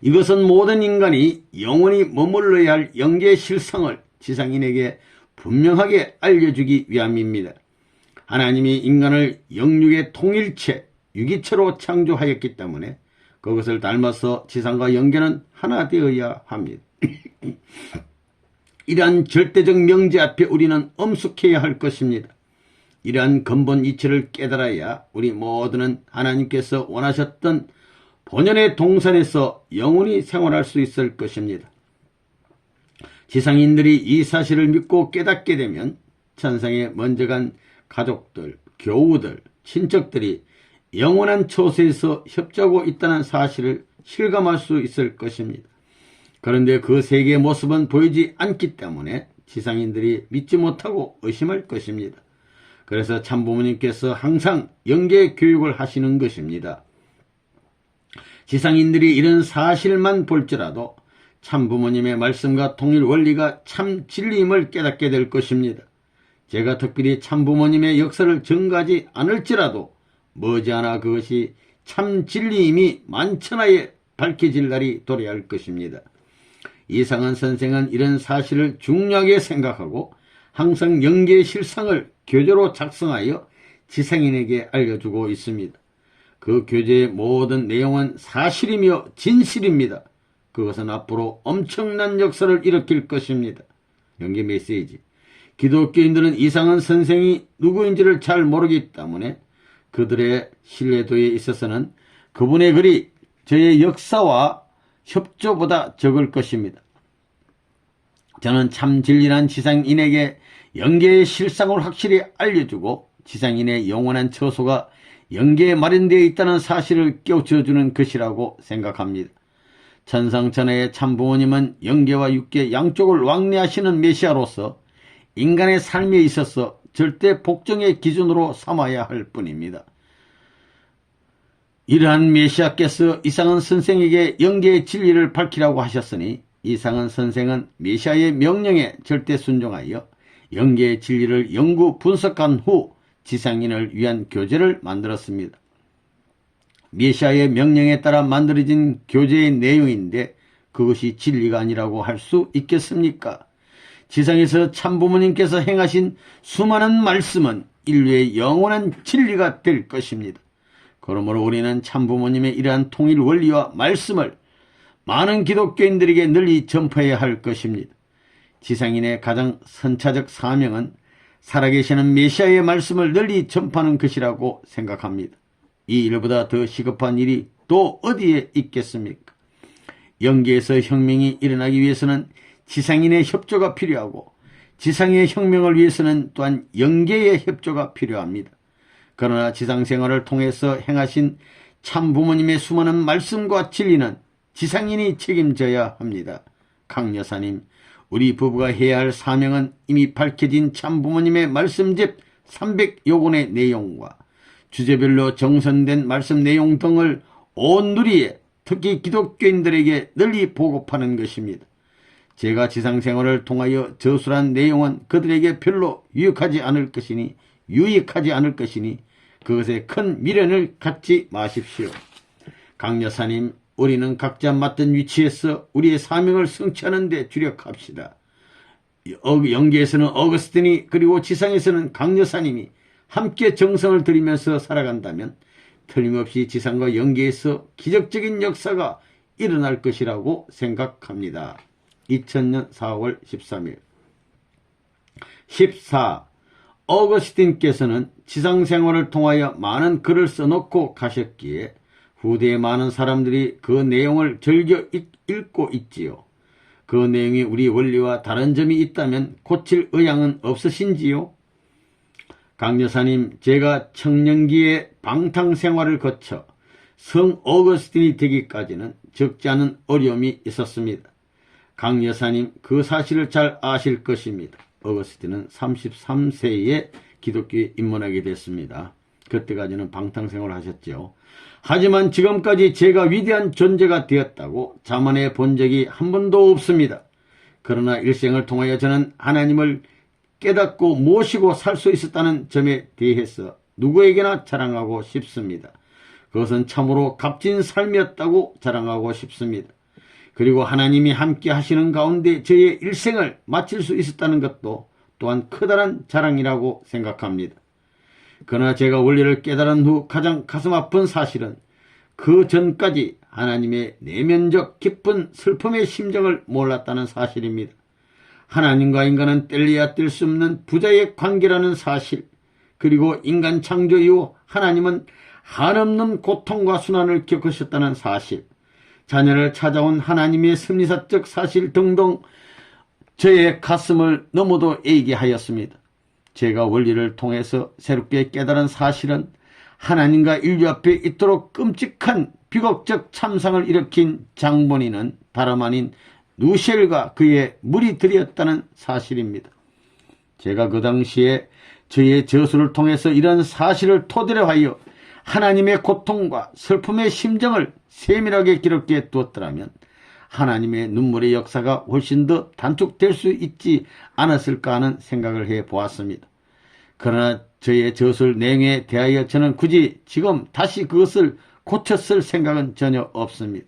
이것은 모든 인간이 영원히 머물러야 할 영계의 실상을 지상인에게 분명하게 알려주기 위함입니다. 하나님이 인간을 영육의 통일체, 유기체로 창조하였기 때문에 그것을 닮아서 지상과 영계는 하나 되어야 합니다. 이러한 절대적 명제 앞에 우리는 엄숙해야 할 것입니다. 이러한 근본 이치를 깨달아야 우리 모두는 하나님께서 원하셨던 본연의 동산에서 영원히 생활할 수 있을 것입니다. 지상인들이 이 사실을 믿고 깨닫게 되면 천상에 먼저 간 가족들, 교우들, 친척들이 영원한 처소에서 협조하고 있다는 사실을 실감할 수 있을 것입니다. 그런데 그 세계의 모습은 보이지 않기 때문에 지상인들이 믿지 못하고 의심할 것입니다. 그래서 참부모님께서 항상 영계 교육을 하시는 것입니다. 지상인들이 이런 사실만 볼지라도 참부모님의 말씀과 통일 원리가 참 진리임을 깨닫게 될 것입니다. 제가 특별히 참부모님의 역사를 전가하지 않을지라도 머지않아 그것이 참 진리임이 만천하에 밝혀질 날이 도래할 것입니다. 이상한 선생은 이런 사실을 중요하게 생각하고 항상 영계의 실상을 교재로 작성하여 지상인에게 알려주고 있습니다. 그 교재의 모든 내용은 사실이며 진실입니다. 그것은 앞으로 엄청난 역사를 일으킬 것입니다. 영계 메시지. 기독교인들은 이상한 선생이 누구인지를 잘 모르기 때문에 그들의 신뢰도에 있어서는 그분의 글이 저의 역사와 협조보다 적을 것입니다. 저는 참 진리란 지상인에게 영계의 실상을 확실히 알려주고 지상인의 영원한 처소가 영계에 마련되어 있다는 사실을 깨우쳐주는 것이라고 생각합니다. 천상천하의 참부모님은 영계와 육계 양쪽을 왕래하시는 메시아로서 인간의 삶에 있어서 절대 복종의 기준으로 삼아야 할 뿐입니다. 이러한 메시아께서 이상은 선생에게 영계의 진리를 밝히라고 하셨으니 이상은 선생은 메시아의 명령에 절대 순종하여 영계의 진리를 연구 분석한 후 지상인을 위한 교재를 만들었습니다. 메시아의 명령에 따라 만들어진 교재의 내용인데 그것이 진리가 아니라고 할 수 있겠습니까? 지상에서 참부모님께서 행하신 수많은 말씀은 인류의 영원한 진리가 될 것입니다. 그러므로 우리는 참부모님의 이러한 통일 원리와 말씀을 많은 기독교인들에게 널리 전파해야 할 것입니다. 지상인의 가장 선차적 사명은 살아계시는 메시아의 말씀을 널리 전파하는 것이라고 생각합니다. 이 일보다 더 시급한 일이 또 어디에 있겠습니까? 영계에서 혁명이 일어나기 위해서는 지상인의 협조가 필요하고 지상의 혁명을 위해서는 또한 영계의 협조가 필요합니다. 그러나 지상생활을 통해서 행하신 참부모님의 수많은 말씀과 진리는 지상인이 책임져야 합니다. 강 여사님, 우리 부부가 해야 할 사명은 이미 밝혀진 참부모님의 말씀집 300여 권의 내용과 주제별로 정선된 말씀 내용 등을 온 누리에 특히 기독교인들에게 널리 보급하는 것입니다. 제가 지상생활을 통하여 저술한 내용은 그들에게 별로 유익하지 않을 것이니 그것에 큰 미련을 갖지 마십시오. 강 여사님, 우리는 각자 맡은 위치에서 우리의 사명을 성취하는 데 주력합시다. 영계에서는 어거스틴이 그리고 지상에서는 강 여사님이 함께 정성을 들이면서 살아간다면 틀림없이 지상과 영계에서 기적적인 역사가 일어날 것이라고 생각합니다. 2000년 4월 13일 14. 어거스틴께서는 지상생활을 통하여 많은 글을 써놓고 가셨기에 후대에 많은 사람들이 그 내용을 즐겨 읽고 있지요. 그 내용이 우리 원리와 다른 점이 있다면 고칠 의향은 없으신지요? 강 여사님, 제가 청년기에 방탕생활을 거쳐 성 어거스틴이 되기까지는 적지 않은 어려움이 있었습니다. 강 여사님, 그 사실을 잘 아실 것입니다. 어거스틴은 33세에 기독교에 입문하게 됐습니다. 그때까지는 방탕생활을 하셨죠. 하지만 지금까지 제가 위대한 존재가 되었다고 자만해 본 적이 한 번도 없습니다. 그러나 일생을 통하여 저는 하나님을 깨닫고 모시고 살 수 있었다는 점에 대해서 누구에게나 자랑하고 싶습니다. 그것은 참으로 값진 삶이었다고 자랑하고 싶습니다. 그리고 하나님이 함께 하시는 가운데 저의 일생을 마칠 수 있었다는 것도 또한 커다란 자랑이라고 생각합니다. 그러나 제가 원리를 깨달은 후 가장 가슴 아픈 사실은 그 전까지 하나님의 내면적 깊은 슬픔의 심정을 몰랐다는 사실입니다. 하나님과 인간은 뗄래야 뗄 수 없는 부자의 관계라는 사실, 그리고 인간 창조 이후 하나님은 한없는 고통과 순환을 겪으셨다는 사실, 자녀를 찾아온 하나님의 섭리사적 사실 등등 저의 가슴을 너무도 애이게 하였습니다. 제가 원리를 통해서 새롭게 깨달은 사실은 하나님과 인류 앞에 이토록 끔찍한 비극적 참상을 일으킨 장본인은 다름 아닌 누셸과 그의 무리들이었다는 사실입니다. 제가 그 당시에 저의 저술을 통해서 이런 사실을 토대로 하여 하나님의 고통과 슬픔의 심정을 세밀하게 기록해 두었더라면 하나님의 눈물의 역사가 훨씬 더 단축될 수 있지 않았을까 하는 생각을 해보았습니다. 그러나 저의 저술 내용에 대하여 저는 굳이 지금 다시 그것을 고쳤을 생각은 전혀 없습니다.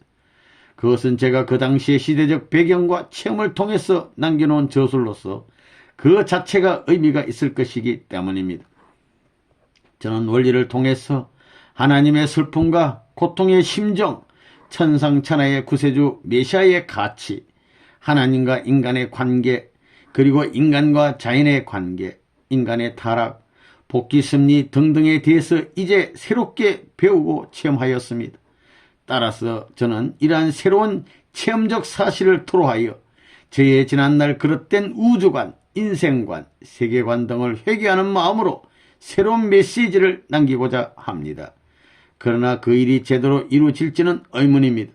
그것은 제가 그 당시의 시대적 배경과 체험을 통해서 남겨놓은 저술로서 그 자체가 의미가 있을 것이기 때문입니다. 저는 원리를 통해서 하나님의 슬픔과 고통의 심정, 천상천하의 구세주 메시아의 가치, 하나님과 인간의 관계, 그리고 인간과 자연의 관계, 인간의 타락, 복귀 심리 등등에 대해서 이제 새롭게 배우고 체험하였습니다. 따라서 저는 이러한 새로운 체험적 사실을 토로하여 저의 지난날 그릇된 우주관, 인생관, 세계관 등을 회개하는 마음으로 새로운 메시지를 남기고자 합니다. 그러나 그 일이 제대로 이루어질지는 의문입니다.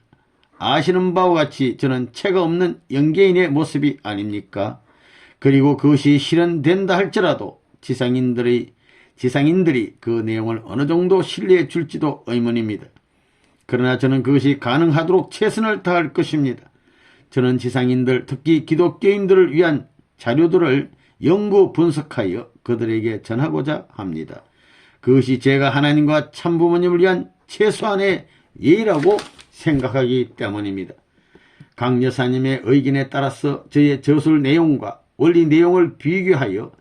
아시는 바와 같이 저는 체가 없는 영계인의 모습이 아닙니까? 그리고 그것이 실현된다 할지라도 지상인들이 그 내용을 어느 정도 신뢰해 줄지도 의문입니다. 그러나 저는 그것이 가능하도록 최선을 다할 것입니다. 저는 지상인들, 특히 기독교인들을 위한 자료들을 연구 분석하여 그들에게 전하고자 합니다. 그것이 제가 하나님과 참부모님을 위한 최소한의 예의라고 생각하기 때문입니다. 강 여사님의 의견에 따라서 저의 저술 내용과 원리 내용을 비교하여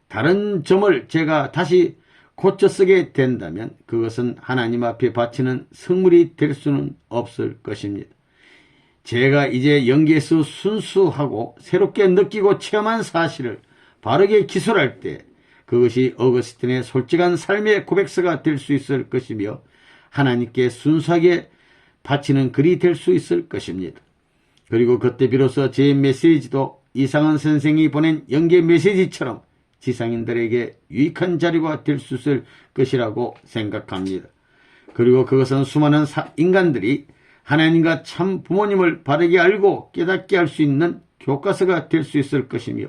다른 점을 제가 다시 고쳐 쓰게 된다면 그것은 하나님 앞에 바치는 성물이 될 수는 없을 것입니다. 제가 이제 연기에서 순수하고 새롭게 느끼고 체험한 사실을 바르게 기술할 때 그것이 어거스틴의 솔직한 삶의 고백서가 될 수 있을 것이며 하나님께 순수하게 바치는 글이 될 수 있을 것입니다. 그리고 그때 비로소 제 메시지도 이상한 선생이 보낸 연계 메시지처럼 지상인들에게 유익한 자료가 될 수 있을 것이라고 생각합니다. 그리고 그것은 수많은 인간들이 하나님과 참 부모님을 바르게 알고 깨닫게 할 수 있는 교과서가 될 수 있을 것이며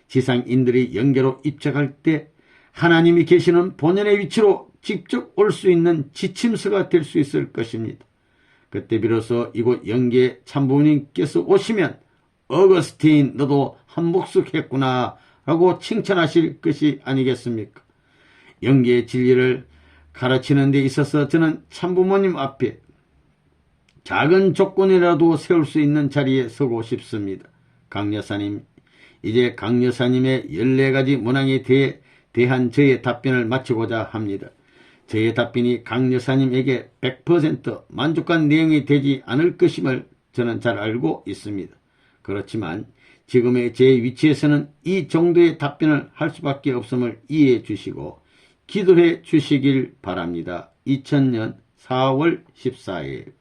지상인들이 영계로 입적할 때 하나님이 계시는 본연의 위치로 직접 올 수 있는 지침서가 될 수 있을 것입니다. 그때 비로소 이곳 영계 참부모님께서 오시면 어거스틴 너도 한몫했구나 라고 칭찬하실 것이 아니겠습니까? 영계의 진리를 가르치는 데 있어서 저는 참부모님 앞에 작은 조건이라도 세울 수 있는 자리에 서고 싶습니다. 강 여사님, 이제 강 여사님의 14가지 문항에 대한 저의 답변을 마치고자 합니다. 저의 답변이 강 여사님에게 100% 만족한 내용이 되지 않을 것임을 저는 잘 알고 있습니다. 그렇지만 지금의 제 위치에서는 이 정도의 답변을 할 수밖에 없음을 이해해 주시고 기도해 주시길 바랍니다. 2000년 4월 14일